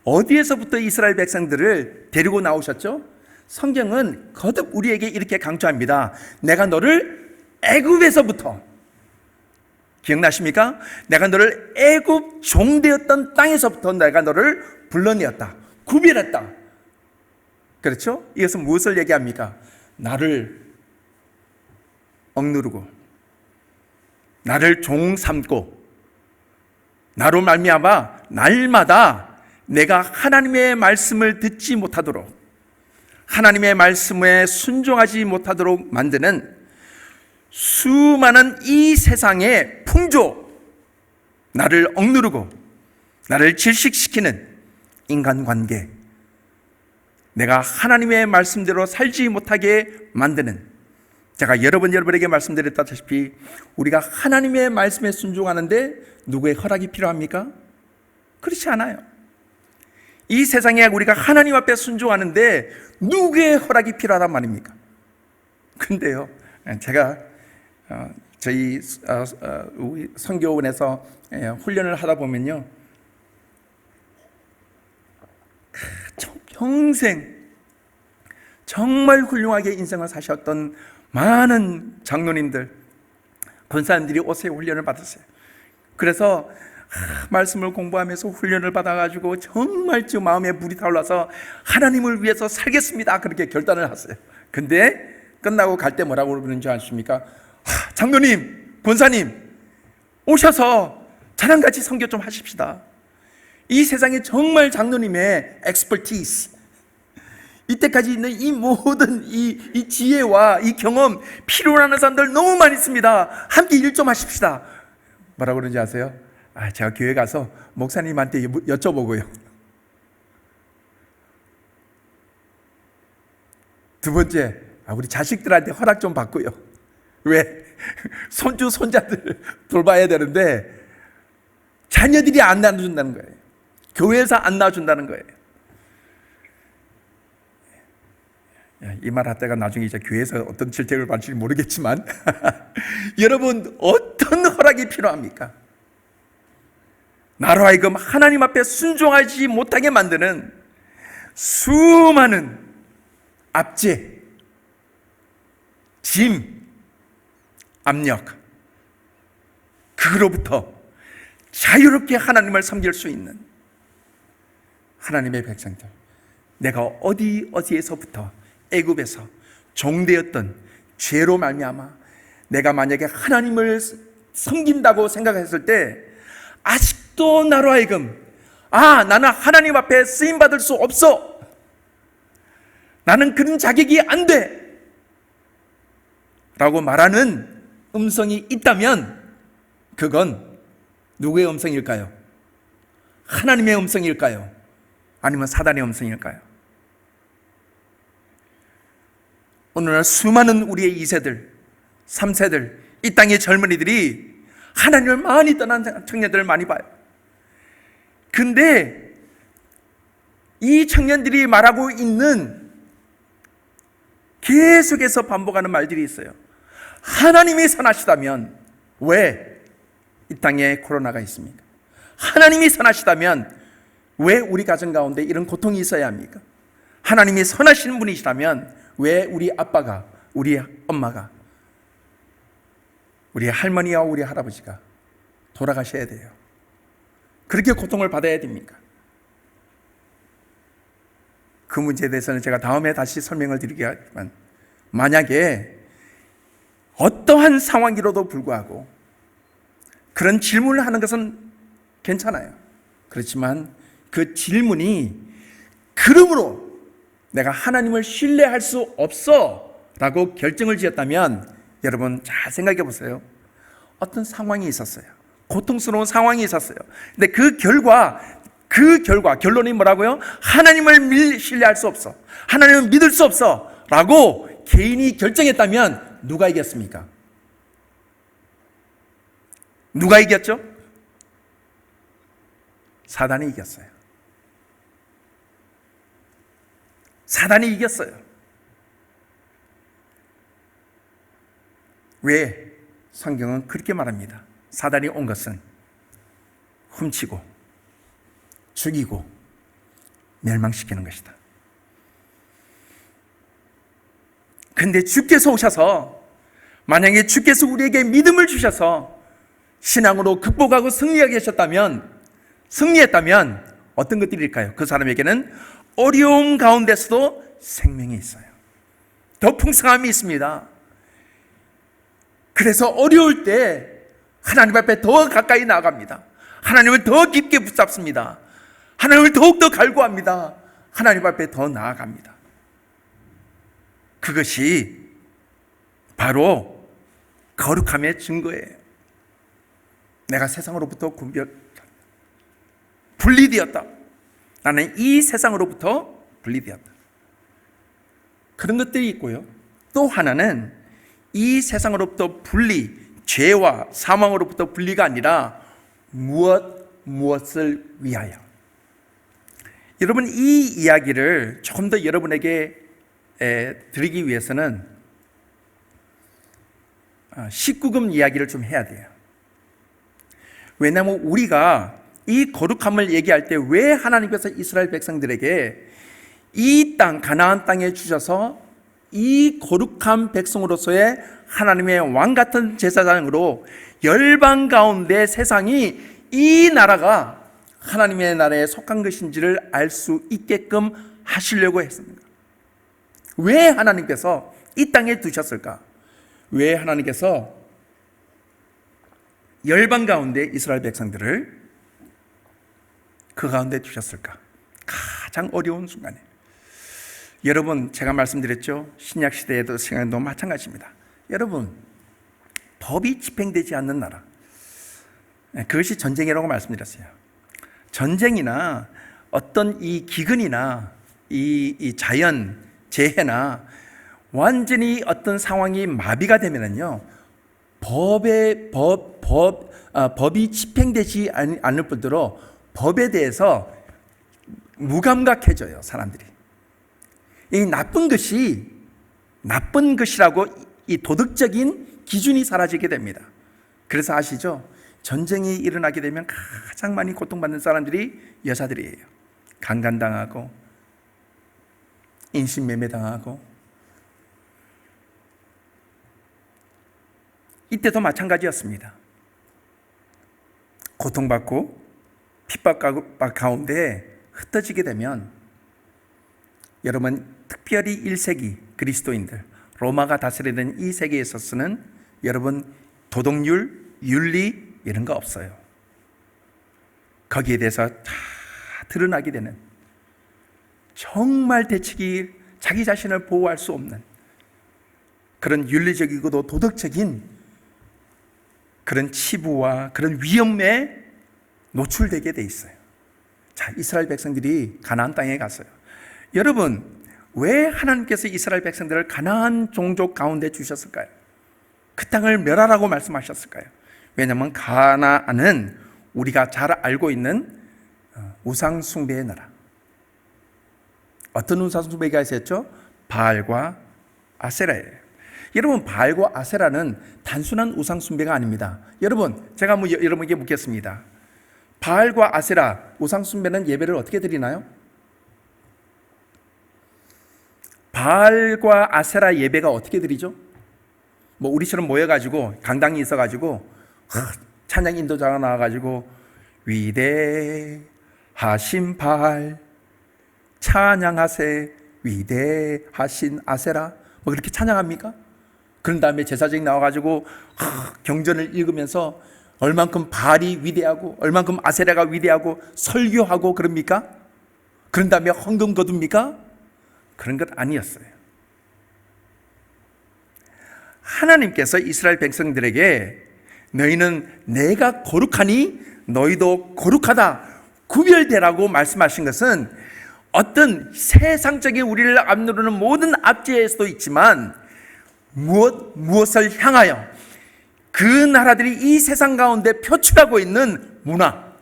어디에서부터 이스라엘 백성들을 데리고 나오셨죠? 성경은 거듭 우리에게 이렇게 강조합니다. 내가 너를 애굽에서부터 기억나십니까? 내가 너를 애굽 종되었던 땅에서부터 내가 너를 불러내었다, 구별했다. 그렇죠? 이것은 무엇을 얘기합니까? 나를 억누르고 나를 종 삼고 나로 말미암아 날마다 내가 하나님의 말씀을 듣지 못하도록, 하나님의 말씀에 순종하지 못하도록 만드는 수많은 이 세상의 풍조, 나를 억누르고 나를 질식시키는 인간관계, 내가 하나님의 말씀대로 살지 못하게 만드는, 제가 여러분에게 말씀드렸다시피 우리가 하나님의 말씀에 순종하는데 누구의 허락이 필요합니까? 그렇지 않아요. 이 세상에 우리가 하나님 앞에 순종하는데 누구의 허락이 필요하단 말입니까? 근데요, 제가 저희 선교원에서 훈련을 하다 보면요, 평생 정말 훌륭하게 인생을 사셨던 많은 장로님들, 권사님들이 오세요 훈련을 받았어요. 그래서 말씀을 공부하면서 훈련을 받아가지고 정말 저 마음에 불이 타올라서 하나님을 위해서 살겠습니다, 그렇게 결단을 했어요. 근데 끝나고 갈 때 뭐라고 그러는지 아십니까? 장로님, 권사님 오셔서 저랑 같이 선교 좀 하십시다. 이 세상에 정말 장로님의 엑스퍼티스, 이때까지 있는 이 모든 이 지혜와 이 경험 필요로 하는 사람들 너무 많이 있습니다. 함께 일 좀 하십시다. 뭐라고 그러는지 아세요? 제가 교회 가서 목사님한테 여쭤보고요. 두 번째, 우리 자식들한테 허락 좀 받고요. 왜? 손주 손자들 돌봐야 되는데 자녀들이 안 낳아준다는 거예요. 교회에서 안 낳아준다는 거예요. 이 말 할 때가 나중에 이제 교회에서 어떤 질책을 받을지 모르겠지만 여러분, 어떤 허락이 필요합니까? 나로 하여금 하나님 앞에 순종하지 못하게 만드는 수많은 압제, 짐, 압력, 그로부터 자유롭게 하나님을 섬길 수 있는 하나님의 백성들, 내가 어디에서부터 애굽에서 종되었던 죄로 말미암아 내가 만약에 하나님을 섬긴다고 생각했을 때 아직도 나로 하여금 나는 하나님 앞에 쓰임받을 수 없어, 나는 그런 자격이 안 돼 라고 말하는 음성이 있다면 그건 누구의 음성일까요? 하나님의 음성일까요? 아니면 사단의 음성일까요? 오늘날 수많은 우리의 2세들, 3세들, 이 땅의 젊은이들이 하나님을 많이 떠난 청년들을 많이 봐요. 근데 이 청년들이 말하고 있는, 계속해서 반복하는 말들이 있어요. 하나님이 선하시다면 왜 이 땅에 코로나가 있습니까? 하나님이 선하시다면 왜 우리 가정 가운데 이런 고통이 있어야 합니까? 하나님이 선하신 분이시다면 왜 우리 아빠가, 우리 엄마가, 우리 할머니와 우리 할아버지가 돌아가셔야 돼요? 그렇게 고통을 받아야 됩니까? 그 문제에 대해서는 제가 다음에 다시 설명을 드리겠지만, 만약에 어떠한 상황이라도 불구하고 그런 질문을 하는 것은 괜찮아요. 그렇지만 그 질문이 그러므로 내가 하나님을 신뢰할 수 없어 라고 결정을 지었다면, 여러분 잘 생각해 보세요. 어떤 상황이 있었어요. 고통스러운 상황이 있었어요. 근데 그 결론이 뭐라고요? 하나님을 신뢰할 수 없어, 하나님을 믿을 수 없어 라고 개인이 결정했다면 누가 이겼습니까? 누가 이겼죠? 사단이 이겼어요. 사단이 이겼어요. 왜? 성경은 그렇게 말합니다. 사단이 온 것은 훔치고 죽이고 멸망시키는 것이다. 근데 주께서 오셔서, 만약에 주께서 우리에게 믿음을 주셔서 신앙으로 극복하고 승리했다면 어떤 것들일까요? 그 사람에게는 어려움 가운데서도 생명이 있어요. 더 풍성함이 있습니다. 그래서 어려울 때 하나님 앞에 더 가까이 나아갑니다. 하나님을 더 깊게 붙잡습니다. 하나님을 더욱더 갈구합니다. 하나님 앞에 더 나아갑니다. 그것이 바로 거룩함의 증거예요. 내가 세상으로부터 분리되었다. 나는 이 세상으로부터 분리되었다. 그런 것들이 있고요. 또 하나는 이 세상으로부터 죄와 사망으로부터 분리가 아니라 무엇을 위하여. 여러분, 이 이야기를 조금 더 여러분에게 드리기 위해서는 19금 이야기를 좀 해야 돼요. 왜냐하면 우리가 이 거룩함을 얘기할 때 왜 하나님께서 이스라엘 백성들에게 이 땅, 가나안 땅에 주셔서 이 거룩한 백성으로서의 하나님의 왕 같은 제사장으로 열방 가운데 세상이 이 나라가 하나님의 나라에 속한 것인지를 알 수 있게끔 하시려고 했습니다. 왜 하나님께서 이 땅에 두셨을까? 왜 하나님께서 열방 가운데 이스라엘 백성들을 그 가운데 두셨을까? 가장 어려운 순간에. 여러분, 제가 말씀드렸죠? 신약 시대에도 시간도 마찬가지입니다. 여러분, 법이 집행되지 않는 나라, 그것이 전쟁이라고 말씀드렸어요. 전쟁이나 어떤 이 기근이나 이 자연 재해나 완전히 어떤 상황이 마비가 되면은요, 법이 집행되지 않을 뿐더러 법에 대해서 무감각해져요, 사람들이. 이 나쁜 것이라고 이 도덕적인 기준이 사라지게 됩니다. 그래서 아시죠? 전쟁이 일어나게 되면 가장 많이 고통받는 사람들이 여자들이에요. 강간당하고 인신매매당하고. 이때도 마찬가지였습니다. 고통받고 핍박 가운데 흩어지게 되면, 여러분, 특별히 1세기 그리스도인들, 로마가 다스리던 이 세계에 있어서는 여러분 도덕률, 윤리 이런 거 없어요. 거기에 대해서 다 드러나게 되는, 정말 대책이 자기 자신을 보호할 수 없는 그런 윤리적이고도 도덕적인 그런 치부와 그런 위험에 노출되게 돼 있어요. 자, 이스라엘 백성들이 가나안 땅에 갔어요. 여러분, 왜 하나님께서 이스라엘 백성들을 가나안 종족 가운데 주셨을까요? 그 땅을 멸하라고 말씀하셨을까요? 왜냐하면 가나안은 우리가 잘 알고 있는 우상 숭배의 나라. 어떤 우상 숭배가 있었죠? 바알과 아세라예요. 여러분, 바알과 아세라는 단순한 우상 숭배가 아닙니다. 여러분, 제가 여러분에게 묻겠습니다. 바알과 아세라 우상 숭배는 예배를 어떻게 드리나요? 바알과 아세라 예배가 어떻게 드리죠? 뭐 우리처럼 모여가지고 강당이 있어가지고 찬양 인도자가 나와가지고 위대하신 바알 찬양하세 위대하신 아세라 뭐 그렇게 찬양합니까? 그런 다음에 제사장이 나와가지고 경전을 읽으면서 얼만큼 바알이 위대하고 얼만큼 아세라가 위대하고 설교하고 그럽니까? 그런 다음에 헌금 거둡니까? 그런 것 아니었어요. 하나님께서 이스라엘 백성들에게 너희는 내가 거룩하니 너희도 거룩하다, 구별되라고 말씀하신 것은 어떤 세상적인 우리를 앞누르는 모든 압제에서도 있지만 무엇을 향하여 그 나라들이 이 세상 가운데 표출하고 있는 문화,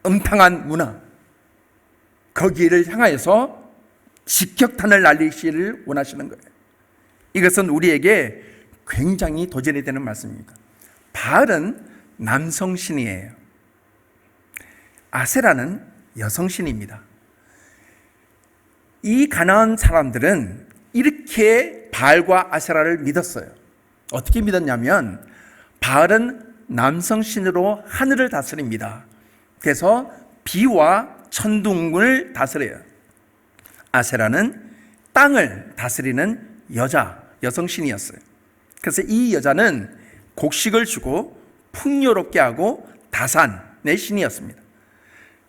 음탕한 문화, 거기를 향하여서 직격탄을 날리시기를 원하시는 거예요. 이것은 우리에게 굉장히 도전이 되는 말씀입니다. 바알은 남성신이에요. 아세라는 여성신입니다. 이 가나안 사람들은 이렇게 바알과 아세라를 믿었어요. 어떻게 믿었냐면 바알은 남성신으로 하늘을 다스립니다. 그래서 비와 천둥을 다스려요. 아세라는 땅을 다스리는 여성신이었어요. 그래서 이 여자는 곡식을 주고 풍요롭게 하고 다산의 신이었습니다.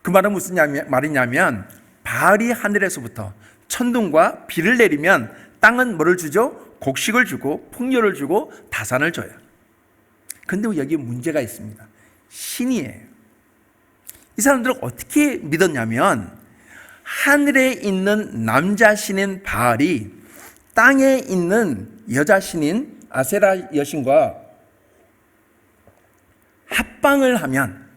그 말은 무슨 말이냐면 바알이 하늘에서부터 천둥과 비를 내리면 땅은 뭐를 주죠? 곡식을 주고 풍요를 주고 다산을 줘요. 그런데 여기 문제가 있습니다. 신이에요. 이 사람들은 어떻게 믿었냐면 하늘에 있는 남자 신인 바알이 땅에 있는 여자 신인 아세라 여신과 합방을 하면,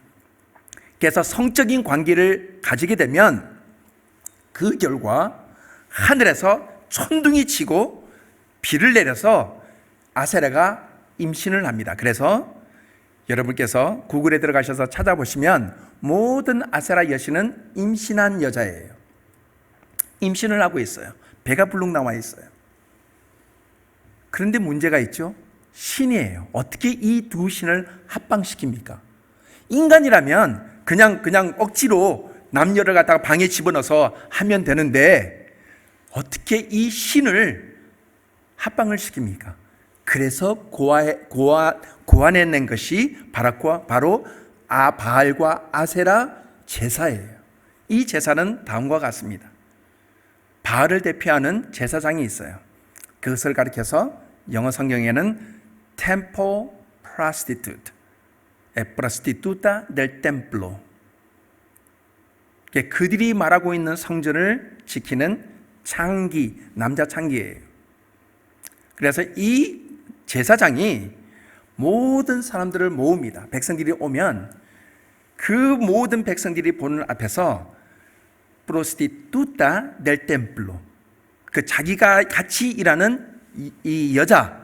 그래서 성적인 관계를 가지게 되면 그 결과 하늘에서 천둥이 치고 비를 내려서 아세라가 임신을 합니다. 그래서 여러분께서 구글에 들어가셔서 찾아보시면 모든 아세라 여신은 임신한 여자예요. 임신을 하고 있어요. 배가 불룩 나와 있어요. 그런데 문제가 있죠. 신이에요. 어떻게 이 두 신을 합방시킵니까? 인간이라면 그냥 억지로 남녀를 갖다가 방에 집어넣어서 하면 되는데 어떻게 이 신을 합방을 시킵니까? 그래서 고안해낸 것이 바로 바알과 아세라 제사예요. 이 제사는 다음과 같습니다. 바알을 대표하는 제사장이 있어요. 그것을 가리켜서 영어 성경에는 Temple Prostitute, Prostituta del Templo, 그들이 말하고 있는 성전을 지키는 창기, 남자 창기예요. 그래서 이 제사장이 모든 사람들을 모읍니다. 백성들이 오면 그 모든 백성들이 보는 앞에서 Prostituta del Templo, 그 자기가 같이 일하는 이 여자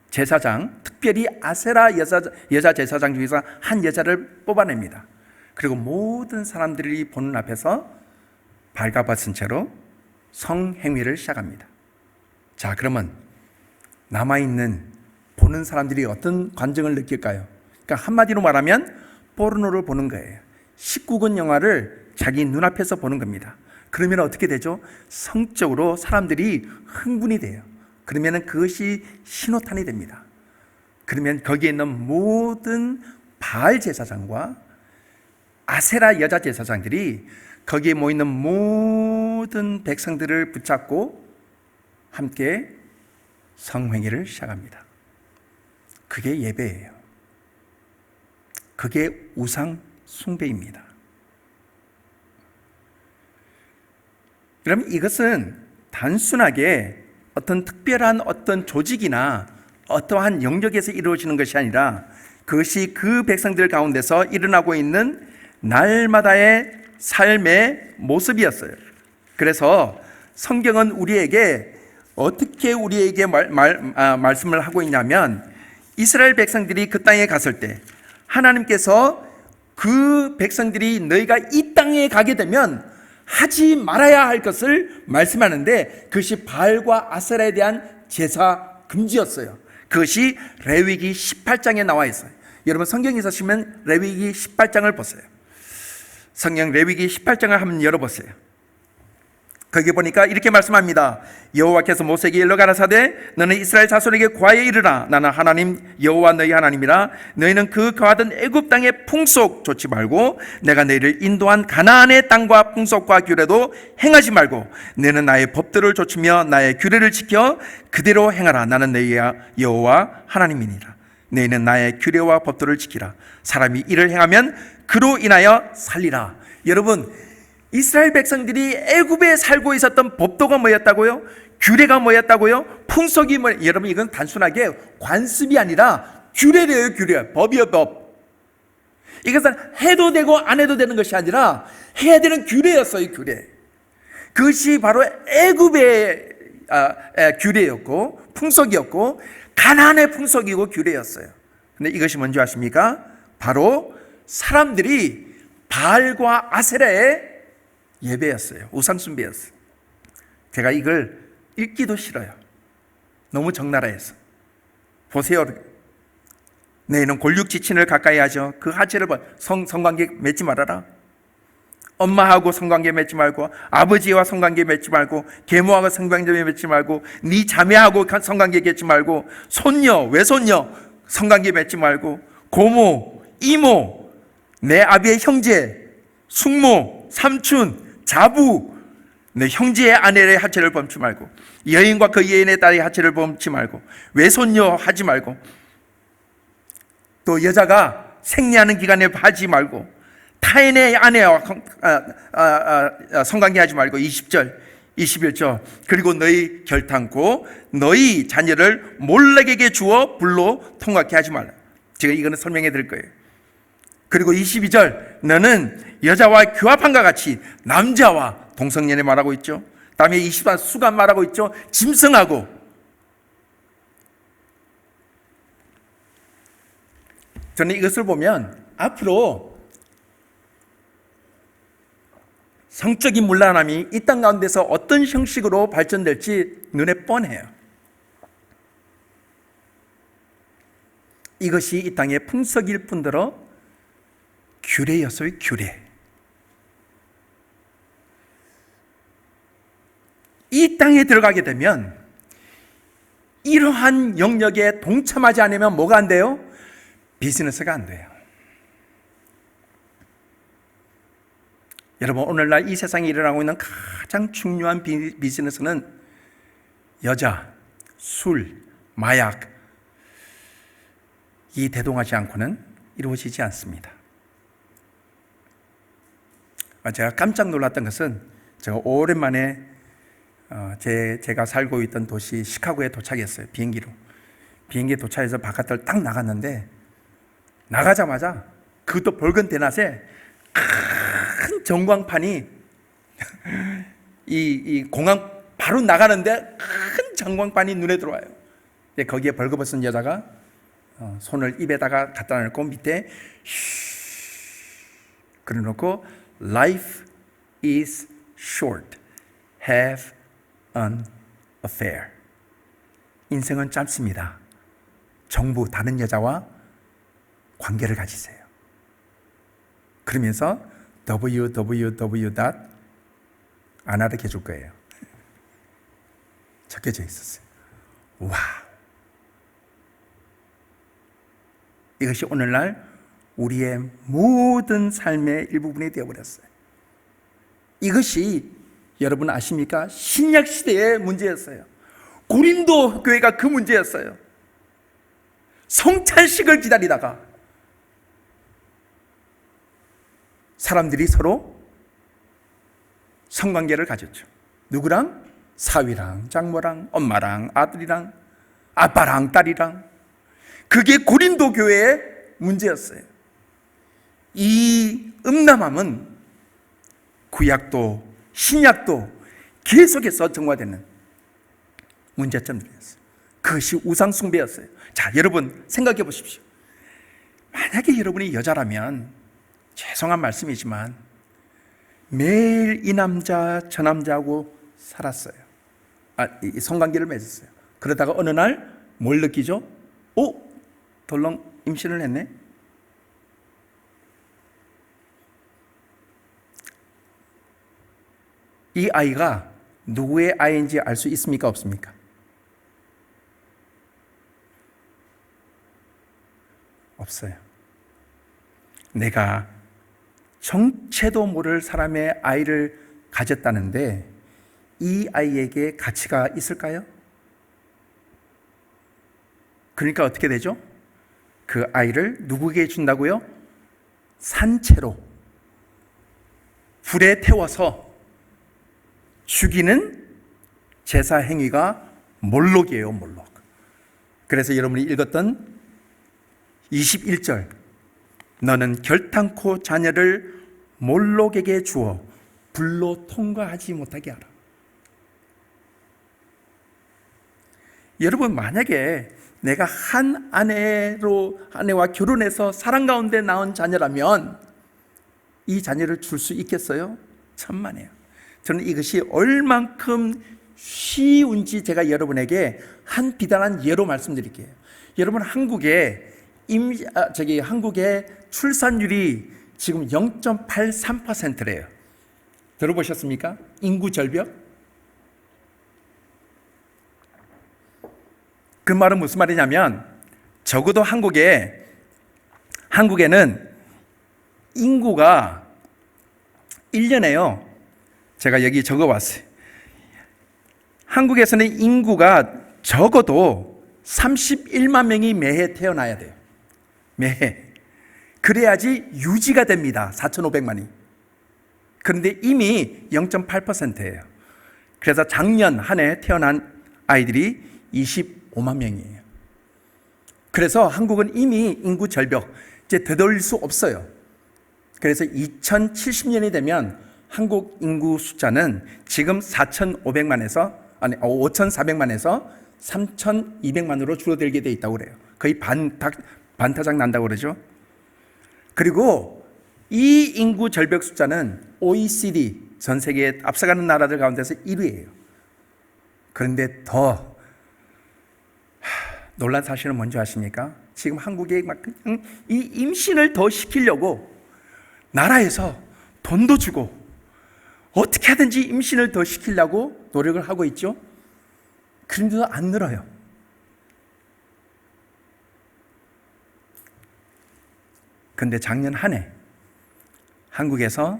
제사장, 특별히 아세라 여자 제사장 중에서 한 여자를 뽑아냅니다. 그리고 모든 사람들이 보는 앞에서 발가벗은 채로 성행위를 시작합니다. 자, 그러면 남아있는 보는 사람들이 어떤 감정을 느낄까요? 그러니까 한마디로 말하면 포르노를 보는 거예요. 19금 영화를 자기 눈앞에서 보는 겁니다. 그러면 어떻게 되죠? 성적으로 사람들이 흥분이 돼요. 그러면 그것이 신호탄이 됩니다. 그러면 거기에 있는 모든 바알 제사장과 아세라 여자 제사장들이 거기에 모이는 모든 백성들을 붙잡고 함께 성행위를 시작합니다. 그게 예배예요. 그게 우상 숭배입니다. 그럼 이것은 단순하게 어떤 특별한 어떤 조직이나 어떠한 영역에서 이루어지는 것이 아니라 그것이 그 백성들 가운데서 일어나고 있는 날마다의 삶의 모습이었어요. 그래서 성경은 우리에게 어떻게 말씀을 하고 있냐면 이스라엘 백성들이 그 땅에 갔을 때 하나님께서 그 백성들이 너희가 이 땅에 가게 되면 하지 말아야 할 것을 말씀하는데 그것이 바알과 아세라에 대한 제사 금지였어요. 그것이 레위기 18장에 나와 있어요. 여러분 성경에 있으시면 레위기 18장을 보세요. 성경 레위기 18장을 한번 열어보세요. 거기 보니까 이렇게 말씀합니다. 여호와께서 모세에게 일러 가라사대 너는 이스라엘 자손에게 고하여 이르라. 나는 하나님 여호와 너희 하나님이라. 너희는 그 거하던 애굽 땅의 풍속 좋지 말고 내가 너희를 인도한 가나안의 땅과 풍속과 규례도 행하지 말고 너희는 나의 법들을 좇으며 나의 규례를 지켜 그대로 행하라. 나는 너희 여호와 하나님이니라. 너희는 나의 규례와 법들을 지키라. 사람이 이를 행하면 그로 인하여 살리라. 여러분 이스라엘 백성들이 애굽에 살고 있었던 법도가 뭐였다고요? 규례가 뭐였다고요? 풍속이 여러분 이건 단순하게 관습이 아니라 규례래요. 규례, 법이요 법. 이것은 해도 되고 안 해도 되는 것이 아니라 해야 되는 규례였어요. 규례. 그것이 바로 애굽의 규례였고 풍속이었고 가나안의 풍속이고 규례였어요. 근데 이것이 뭔지 아십니까? 바로 사람들이 바알과 아세라의 예배였어요. 우상 숭배였어요. 제가 이걸 읽기도 싫어요. 너무 적나라해서. 보세요. 너희는 골육지친을 가까이 하죠. 그 하체를 성관계 맺지 말아라. 엄마하고 성관계 맺지 말고, 아버지와 성관계 맺지 말고, 계모하고 성관계 맺지 말고, 네 자매하고 성관계 맺지 말고, 손녀, 외손녀 성관계 맺지 말고, 고모, 이모, 내 아비의 형제, 숙모, 삼촌, 자부, 내 형제의 아내의 하체를 범치 말고, 여인과 그 여인의 딸의 하체를 범치 말고, 외손녀 하지 말고, 또 여자가 생리하는 기간에 하지 말고, 타인의 아내와 성관계 하지 말고, 20절 21절 그리고 너희 결탄코 너희 자녀를 몰락에게 주어 불로 통각해 하지 말라. 제가 이거는 설명해 드릴 거예요. 그리고 22절 너는 여자와 교합함과 같이 남자와 동성연애 말하고 있죠. 다음에 24 수간 말하고 있죠. 짐승하고. 저는 이것을 보면 앞으로 성적인 문란함이 이 땅 가운데서 어떤 형식으로 발전될지 눈에 뻔해요. 이것이 이 땅의 풍속일 뿐더러 규례였어요. 규례. 이 땅에 들어가게 되면 이러한 영역에 동참하지 않으면 뭐가 안 돼요? 비즈니스가 안 돼요. 여러분, 오늘날 이 세상에 일어나고 있는 가장 중요한 비즈니스는 여자, 술, 마약, 이 대동하지 않고는 이루어지지 않습니다. 제가 깜짝 놀랐던 것은 제가 오랜만에 제가 살고 있던 도시 시카고에 도착했어요. 비행기에 도착해서 바깥을 딱 나갔는데, 나가자마자 그것도 붉은 대낮에 큰 전광판이 이 공항 바로 나가는데 큰 전광판이 눈에 들어와요. 거기에 벌거벗은 여자가 손을 입에다가 갖다 놓고 밑에 그래놓고 Life is short. Have an affair. 인생은 짧습니다. 정부 다른 여자와 관계를 가지세요. 그러면서 www. 안 알아게 줄 거예요. 적혀져 있었어요. 와. 이것이 오늘날 우리의 모든 삶의 일부분이 되어버렸어요. 이것이 여러분 아십니까? 신약 시대의 문제였어요. 고린도 교회가 그 문제였어요. 성찬식을 기다리다가 사람들이 서로 성관계를 가졌죠. 누구랑? 사위랑, 장모랑, 엄마랑, 아들이랑, 아빠랑, 딸이랑. 그게 고린도 교회의 문제였어요. 이 음란함은 구약도 신약도 계속해서 정화되는 문제점들이었어요. 그것이 우상숭배였어요. 자, 여러분 생각해 보십시오. 만약에 여러분이 여자라면, 죄송한 말씀이지만 매일 이 남자 저 남자하고 살았어요. 이 성관계를 맺었어요. 그러다가 어느 날 뭘 느끼죠? 덜렁 임신을 했네. 이 아이가 누구의 아이인지 알 수 있습니까? 없습니까? 없어요. 내가 정체도 모를 사람의 아이를 가졌다는데 이 아이에게 가치가 있을까요? 그러니까 어떻게 되죠? 그 아이를 누구에게 준다고요? 산채로 불에 태워서 죽이는 제사 행위가 몰록이에요. 몰록. 그래서 여러분이 읽었던 21절, 너는 결탄코 자녀를 몰록에게 주어 불로 통과하지 못하게 하라. 여러분, 만약에 내가 한 아내와 결혼해서 사랑 가운데 낳은 자녀라면 이 자녀를 줄 수 있겠어요? 천만에요. 저는 이것이 얼만큼 쉬운지 제가 여러분에게 한 비단한 예로 말씀드릴게요. 여러분, 한국에 한국의 출산율이 지금 0.83%래요. 들어보셨습니까? 인구 절벽? 그 말은 무슨 말이냐면 적어도 한국에는 인구가 1년에요. 제가 여기 적어봤어요. 한국에서는 인구가 적어도 31만 명이 매해 태어나야 돼요. 매해. 그래야지 유지가 됩니다. 4,500만이. 그런데 이미 0.8%예요. 그래서 작년 한 해 태어난 아이들이 25만 명이에요. 그래서 한국은 이미 인구 절벽, 이제 되돌릴 수 없어요. 그래서 2070년이 되면 한국 인구 숫자는 지금 5,400만에서 3,200만으로 줄어들게 돼 있다고 그래요. 거의 반타작 난다고 그러죠. 그리고 이 인구 절벽 숫자는 OECD 전 세계에 앞서가는 나라들 가운데서 1위예요. 그런데 더 놀란 사실은 뭔지 아십니까? 지금 한국에 이 임신을 더 시키려고 나라에서 돈도 주고 어떻게 하든지 임신을 더 시키려고 노력을 하고 있죠. 그런데도 안 늘어요. 그런데 작년 한 해 한국에서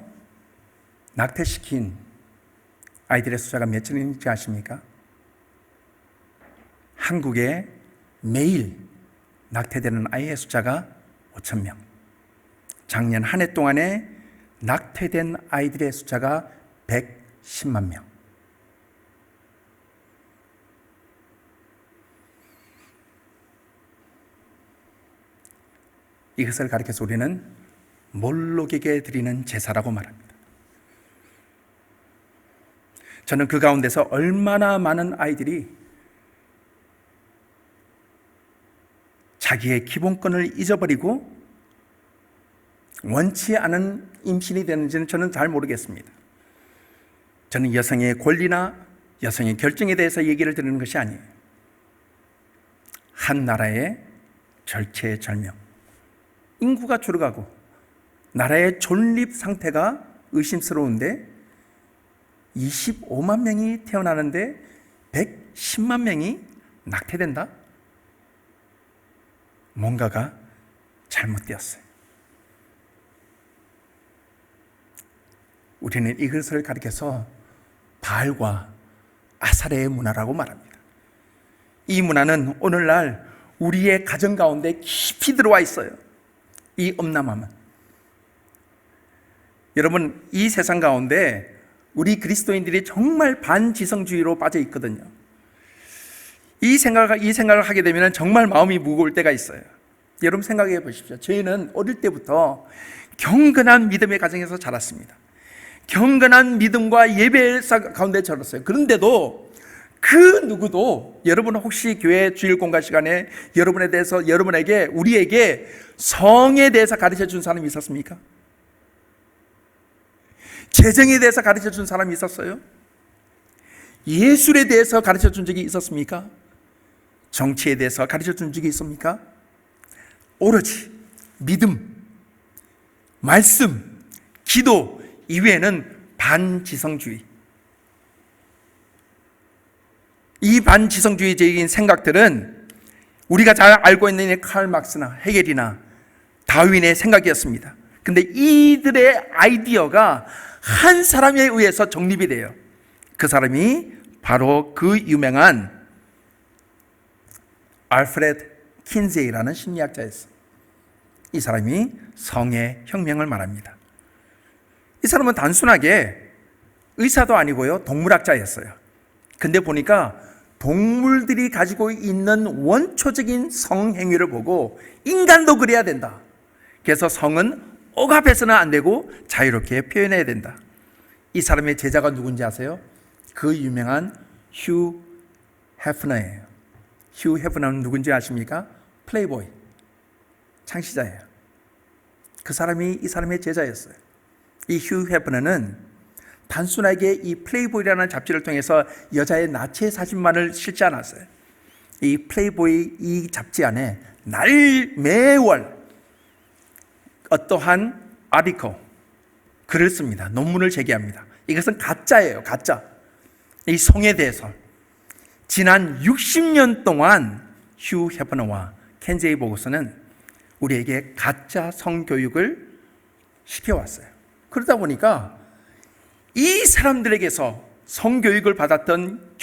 낙태시킨 아이들의 숫자가 몇 천인지 아십니까? 한국에 매일 낙태되는 아이의 숫자가 5,000명. 작년 한 해 동안에 낙태된 아이들의 숫자가 110만 명. 이것을 가리켜서 우리는 몰록에게 드리는 제사라고 말합니다. 저는 그 가운데서 얼마나 많은 아이들이 자기의 기본권을 잊어버리고 원치 않은 임신이 되는지는 저는 잘 모르겠습니다. 저는 여성의 권리나 여성의 결정에 대해서 얘기를 드리는 것이 아니에요. 한 나라의 절체절명, 인구가 줄어가고 나라의 존립 상태가 의심스러운데 25만 명이 태어나는데 110만 명이 낙태된다? 뭔가가 잘못되었어요. 우리는 이것을 가리켜서 바알과 아사레의 문화라고 말합니다. 이 문화는 오늘날 우리의 가정 가운데 깊이 들어와 있어요. 이 엄남함은. 여러분, 이 세상 가운데 우리 그리스도인들이 정말 반지성주의로 빠져 있거든요. 이 생각을 하게 되면 정말 마음이 무거울 때가 있어요. 여러분 생각해 보십시오. 저희는 어릴 때부터 경건한 믿음의 가정에서 자랐습니다. 경건한 믿음과 예배 가운데 자랐어요. 그런데도 그 누구도 여러분 혹시 교회 주일 공간 시간에 우리에게 성에 대해서 가르쳐 준 사람이 있었습니까? 재정에 대해서 가르쳐 준 사람이 있었어요? 예술에 대해서 가르쳐 준 적이 있었습니까? 정치에 대해서 가르쳐 준 적이 있습니까? 오로지 믿음, 말씀, 기도 이외에는 반지성주의. 이 반지성주의적인 생각들은 우리가 잘 알고 있는 칼 막스나 헤겔이나 다윈의 생각이었습니다. 근데 이들의 아이디어가 한 사람에 의해서 정립이 돼요. 그 사람이 바로 그 유명한 알프레드 킨세이라는 심리학자였어요. 이 사람이 성의 혁명을 말합니다. 이 사람은 단순하게 의사도 아니고요, 동물학자였어요. 근데 보니까 동물들이 가지고 있는 원초적인 성행위를 보고 인간도 그래야 된다. 그래서 성은 억압해서는 안 되고 자유롭게 표현해야 된다. 이 사람의 제자가 누군지 아세요? 그 유명한 휴 헤프너예요. 휴 헤프너는 누군지 아십니까? 플레이보이 창시자예요. 그 사람이 이 사람의 제자였어요. 이 휴 헤프너는 단순하게 이 플레이보이라는 잡지를 통해서 여자의 나체 사진만을 실지 않았어요. 이 플레이보이 이 잡지 안에 매월 어떠한 아티클, 글을 씁니다. 논문을 제기합니다. 이것은 가짜예요. 가짜. 이 성에 대해서 지난 60년 동안 휴 해퍼너와 켄 제이 보고서는 우리에게 가짜 성교육을 시켜왔어요. 그러다 보니까 이 사람들에게서 성교육을 받았던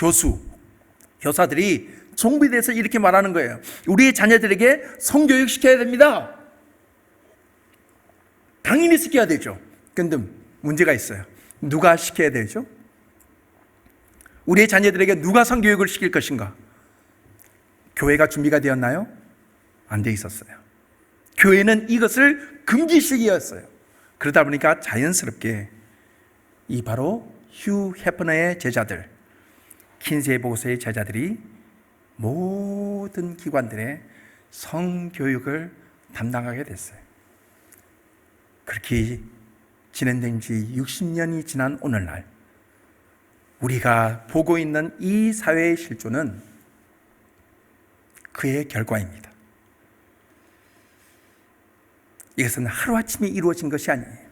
교사들이 정부에 대해서 이렇게 말하는 거예요. 우리의 자녀들에게 성교육 시켜야 됩니다. 당연히 시켜야 되죠. 근데 문제가 있어요. 누가 시켜야 되죠? 우리의 자녀들에게 누가 성교육을 시킬 것인가? 교회가 준비가 되었나요? 안 돼 있었어요. 교회는 이것을 금기시기였어요. 그러다 보니까 자연스럽게 이 바로 휴 해퍼너의 제자들, 킨세이 보고서의 제자들이 모든 기관들의 성교육을 담당하게 됐어요. 그렇게 진행된 지 60년이 지난 오늘날 우리가 보고 있는 이 사회의 실존은 그의 결과입니다. 이것은 하루아침에 이루어진 것이 아니에요.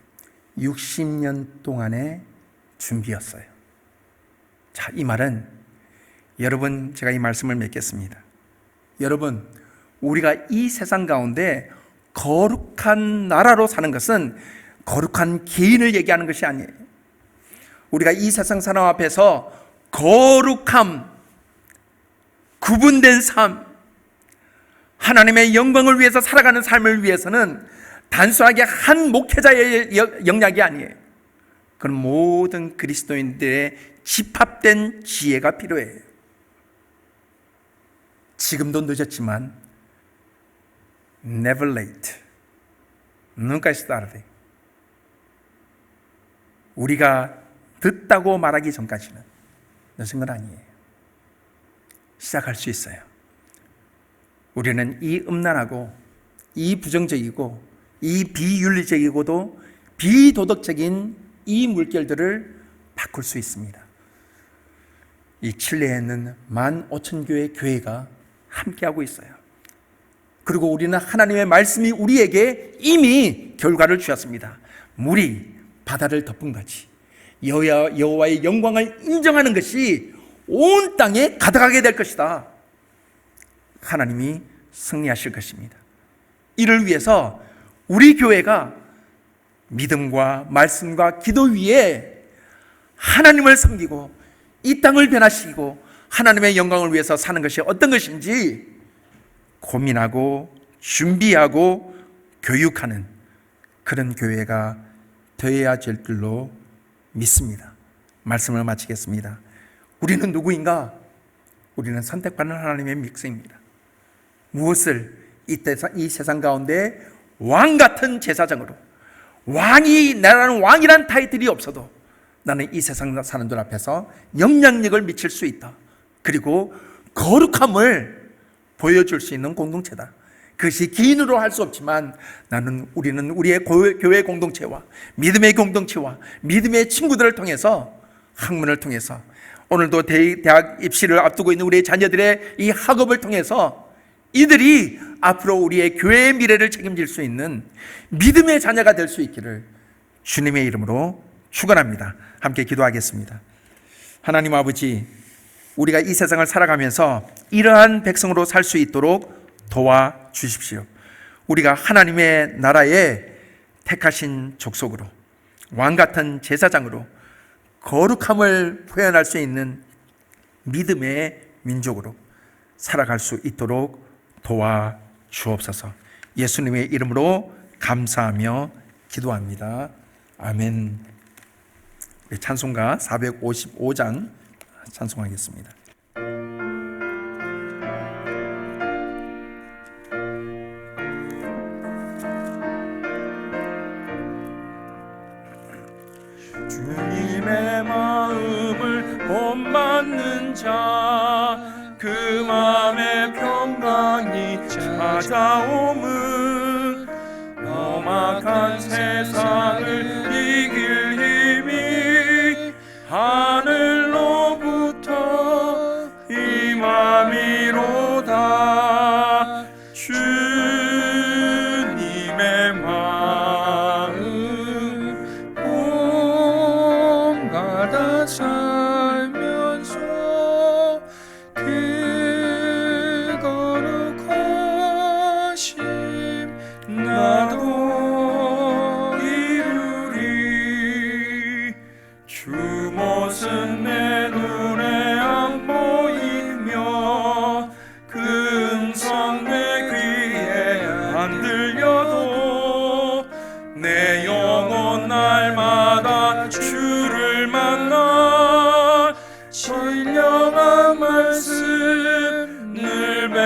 60년 동안의 준비였어요. 자, 이 말은 여러분, 제가 이 말씀을 맺겠습니다. 여러분, 우리가 이 세상 가운데 거룩한 나라로 사는 것은 거룩한 개인을 얘기하는 것이 아니에요. 우리가 이 세상 사람 앞에서 거룩함, 구분된 삶, 하나님의 영광을 위해서 살아가는 삶을 위해서는 단순하게 한 목회자의 영역이 아니에요. 그런 모든 그리스도인들의 집합된 지혜가 필요해요. 지금도 늦었지만 never late. nunca es tarde. 우리가 듣다고 말하기 전까지는 늦은 건 아니에요. 시작할 수 있어요. 우리는 이 음란하고 이 부정적이고 이 비윤리적이고도 비도덕적인 이 물결들을 바꿀 수 있습니다. 이 칠레에 있는 15,000교회 교회가 함께하고 있어요. 그리고 우리는 하나님의 말씀이 우리에게 이미 결과를 주었습니다. 물이 바다를 덮은 같이 여호와의 영광을 인정하는 것이 온 땅에 가득하게 될 것이다. 하나님이 승리하실 것입니다. 이를 위해서 우리 교회가 믿음과 말씀과 기도 위에 하나님을 섬기고 이 땅을 변화시키고 하나님의 영광을 위해서 사는 것이 어떤 것인지 고민하고 준비하고 교육하는 그런 교회가 되어야 될 줄로 믿습니다. 말씀을 마치겠습니다. 우리는 누구인가? 우리는 선택받는 하나님의 백성입니다. 무엇을 이 세상 가운데 왕같은 제사장으로, 나라는 왕이란 타이틀이 없어도 나는 이 세상 사람들 앞에서 영향력을 미칠 수 있다. 그리고 거룩함을 보여줄 수 있는 공동체다. 그것이 기인으로 할 수 없지만 우리는 우리의 교회 공동체와 믿음의 공동체와 믿음의 친구들을 통해서 학문을 통해서 오늘도 대학 입시를 앞두고 있는 우리의 자녀들의 이 학업을 통해서 이들이 앞으로 우리의 교회의 미래를 책임질 수 있는 믿음의 자녀가 될 수 있기를 주님의 이름으로 축원합니다. 함께 기도하겠습니다. 하나님 아버지, 우리가 이 세상을 살아가면서 이러한 백성으로 살 수 있도록 도와주십시오. 우리가 하나님의 나라에 택하신 족속으로 왕같은 제사장으로 거룩함을 표현할 수 있는 믿음의 민족으로 살아갈 수 있도록 도와주옵소서. 예수님의 이름으로 감사하며 기도합니다. 아멘. 찬송가 455장 찬송하겠습니다. 주님의 마음을 본받는 자, 그 마음의 평강이 찾아옴은 험악한 세상을 이길 힘이 하늘로부터 임함이로다.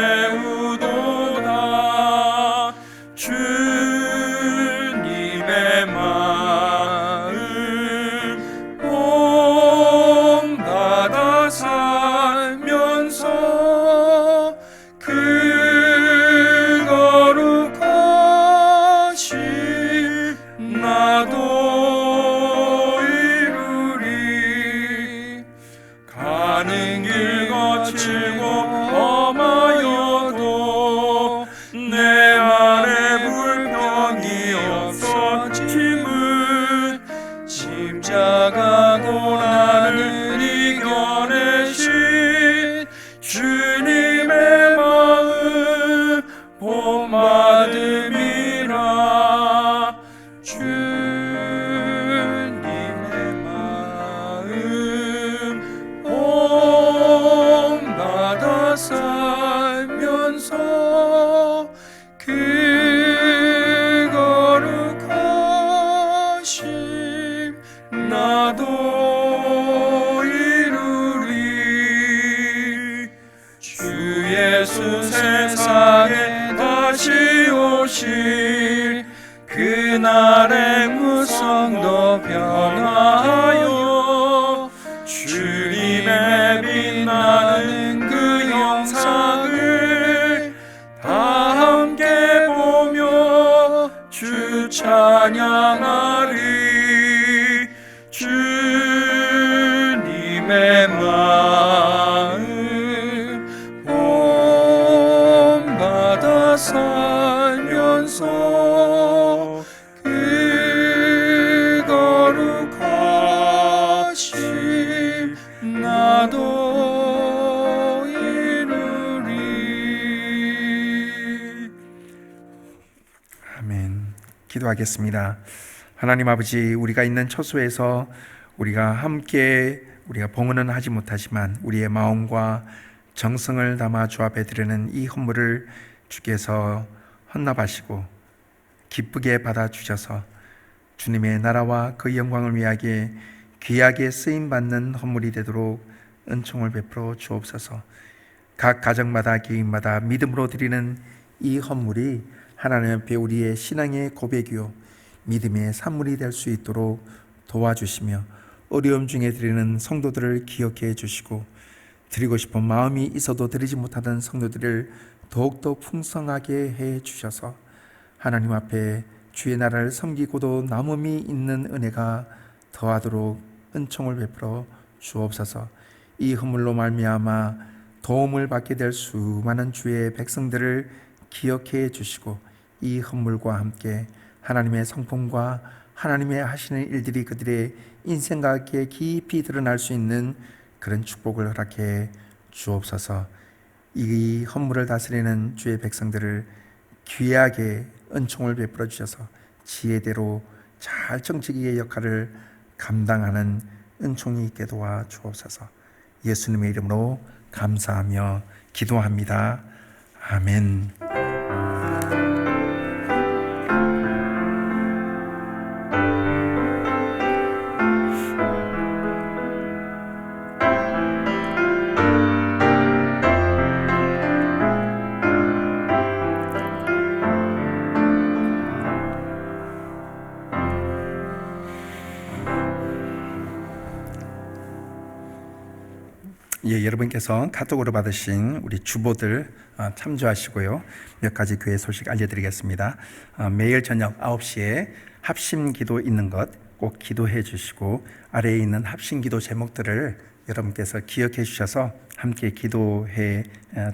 세우도다. 주님의 마음 본받아 살면서 그 거룩하신 나도 이루리. 가는 길 거칠고 험하여도 내 안에 불평이 없어짐은 십자가 고난을 이겨내신 주님의 마음 본받음이라. 주님의 마음 본받아 살면서 그 거룩하심 나도 이루리. 주 예수 세상에 다시 오실 그날의 무성도 변화하여 주님의 빛나는 그 영상을 다 함께 보며 주 찬양하리. 주님의 마음 본받아 살면서 그 거룩하심 나도 이루리. 아멘. 기도하겠습니다. 하나님 아버지, 우리가 있는 처소에서 우리가 함께 우리가 봉헌은 하지 못하지만 우리의 마음과 정성을 담아 주 앞에 드리는 이 헌물을 주께서 헌납하시고 기쁘게 받아주셔서 주님의 나라와 그 영광을 위하게 귀하게 쓰임받는 헌물이 되도록 은총을 베풀어 주옵소서. 각 가정마다 개인마다 믿음으로 드리는 이 헌물이 하나님 앞에 우리의 신앙의 고백이요 믿음의 산물이 될 수 있도록 도와주시며 어려움 중에 드리는 성도들을 기억해 주시고 드리고 싶은 마음이 있어도 드리지 못하던 성도들을 더욱더 풍성하게 해 주셔서 하나님 앞에 주의 나라를 섬기고도 남음이 있는 은혜가 더하도록 은총을 베풀어 주옵소서. 이 헌물로 말미암아 도움을 받게 될 수많은 주의 백성들을 기억해 주시고 이 헌물과 함께 하나님의 성품과 하나님의 하시는 일들이 그들의 인생 가운데 깊이 드러날 수 있는 그런 축복을 허락해 주옵소서. 이 헌물을 다스리는 주의 백성들을 귀하게 은총을 베풀어 주셔서 지혜대로 잘 정치기의 역할을 감당하는 은총이 있게 도와 주옵소서. 예수님의 이름으로 감사하며 기도합니다. 아멘. 예, 여러분께서 카톡으로 받으신 우리 주보들 참조하시고요. 몇 가지 교회 소식 알려드리겠습니다. 매일 저녁 9시에 합심기도 있는 것 꼭 기도해 주시고 아래에 있는 합심기도 제목들을 여러분께서 기억해 주셔서 함께 기도해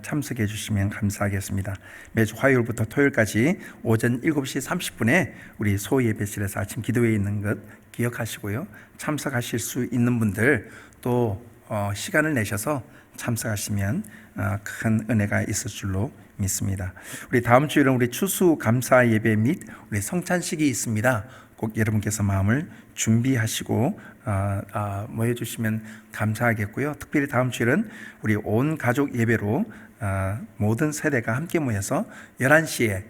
참석해 주시면 감사하겠습니다. 매주 화요일부터 토요일까지 오전 7시 30분에 우리 소예배실에서 아침 기도회 있는 것 기억하시고요. 참석하실 수 있는 분들 또 시간을 내셔서 참석하시면 큰 은혜가 있을 줄로 믿습니다. 우리 다음 주일은 우리 추수 감사 예배 및 우리 성찬식이 있습니다. 꼭 여러분께서 마음을 준비하시고 모여 주시면 감사하겠고요. 특별히 다음 주일은 우리 온 가족 예배로 모든 세대가 함께 모여서 11시에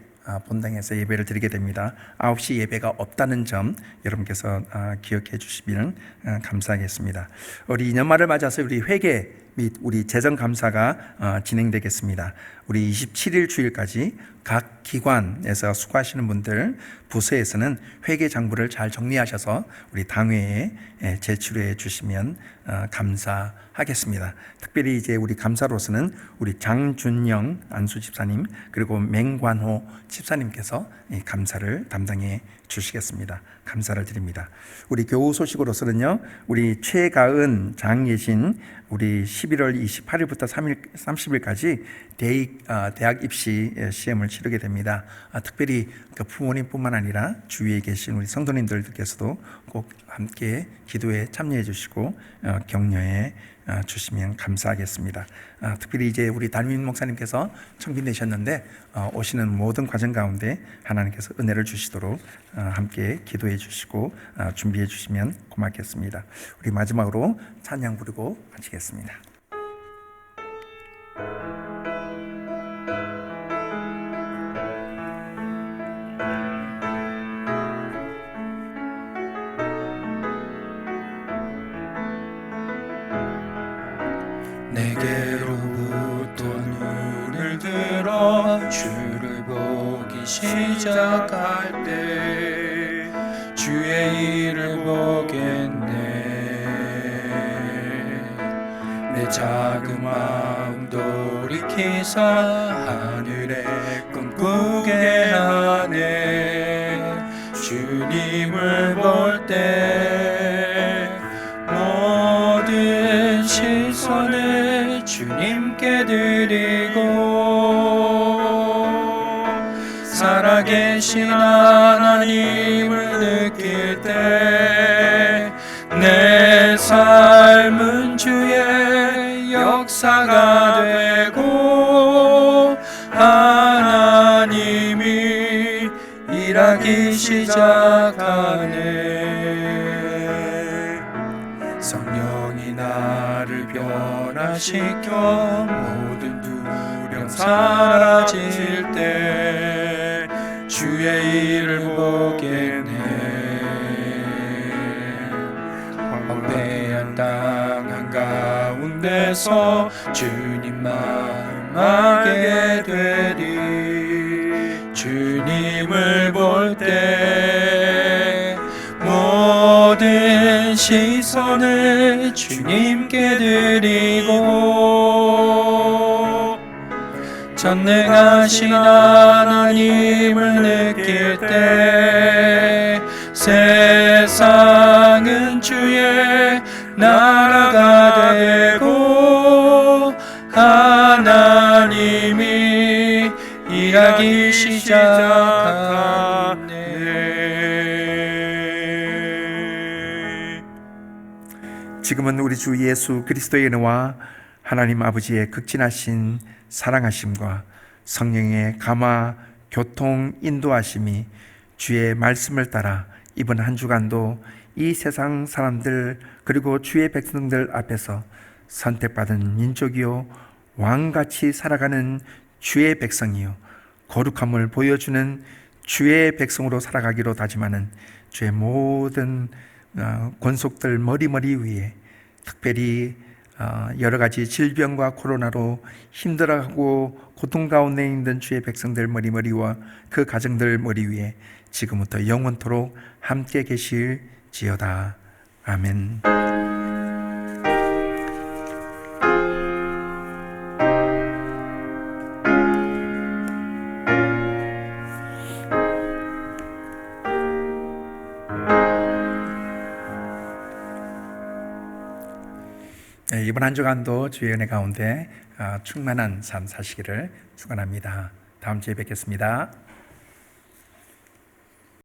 본당에서 예배를 드리게 됩니다. 9시 예배가 없다는 점 여러분께서 기억해 주시면 감사하겠습니다. 우리 연말을 맞아서 우리 회개 및 우리 재정 감사가 진행되겠습니다. 우리 27일 주일까지 각 기관에서 수고하시는 분들, 부서에서는 회계 장부를 잘 정리하셔서 우리 당회에 제출해 주시면 감사하겠습니다. 특별히 이제 우리 감사로서는 우리 장준영 안수 집사님 그리고 맹관호 집사님께서 이 감사를 담당해 주시겠습니다. 감사를 드립니다. 우리 교우 소식으로서는요, 우리 최가은 장예신 우리 11월 28일부터 30일까지 대학 입시 시험을 치르게 됩니다. 특별히 그 부모님뿐만 아니라 주위에 계신 우리 성도님들께서도 꼭 함께 기도에 참여해 주시고 격려해 주시면 감사하겠습니다. 특별히 이제 우리 담임 목사님께서 청비 내셨는데 오시는 모든 과정 가운데 하나님께서 은혜를 주시도록 함께 기도해 주시고 준비해 주시면 고맙겠습니다. 우리 마지막으로 찬양 부르고 마치겠습니다. 내게로부터 눈을 들어 주를 보기 시작할 때 주의 일을 보겠네. 내 작은 마음 돌이키사 하늘에 꿈꾸게 하네. 주님을 볼 때 모든 시선을 주님께 드리고 살아계신 하나님을 느낄 때 내 삶은 주의 역사가 되고 하나님이 일하기 시작하네. 성령이 나를 변화시켜 모든 두려움 사라질 때 주의 일을 보겠네. 황폐한 땅 한가운데서 주님 마음 알게 되리. 주님을 볼 때 모든 시선을 주님께 드리고 전능하신 하나님을 느낄 때 세상은 주의 나라가 되고 하나님이 일하기 시작하네. 지금은 우리 주 예수 그리스도의 은혜와 하나님 아버지의 극진하신 사랑하심과 성령의 감화 교통 인도하심이 주의 말씀을 따라 이번 한 주간도 이 세상 사람들 그리고 주의 백성들 앞에서 선택받은 민족이요 왕같이 살아가는 주의 백성이요 거룩함을 보여주는 주의 백성으로 살아가기로 다짐하는 주의 모든 권속들 머리머리 위에 특별히 여러 가지 질병과 코로나로 힘들어하고 고통 가운데 있는 주의 백성들 머리머리와 그 가정들 머리 위에 지금부터 영원토록 함께 계실지어다. 아멘. 이번 한 주간도 주의 은혜 가운데 충만한 삶 사시기를 축원합니다. 다음 주에 뵙겠습니다.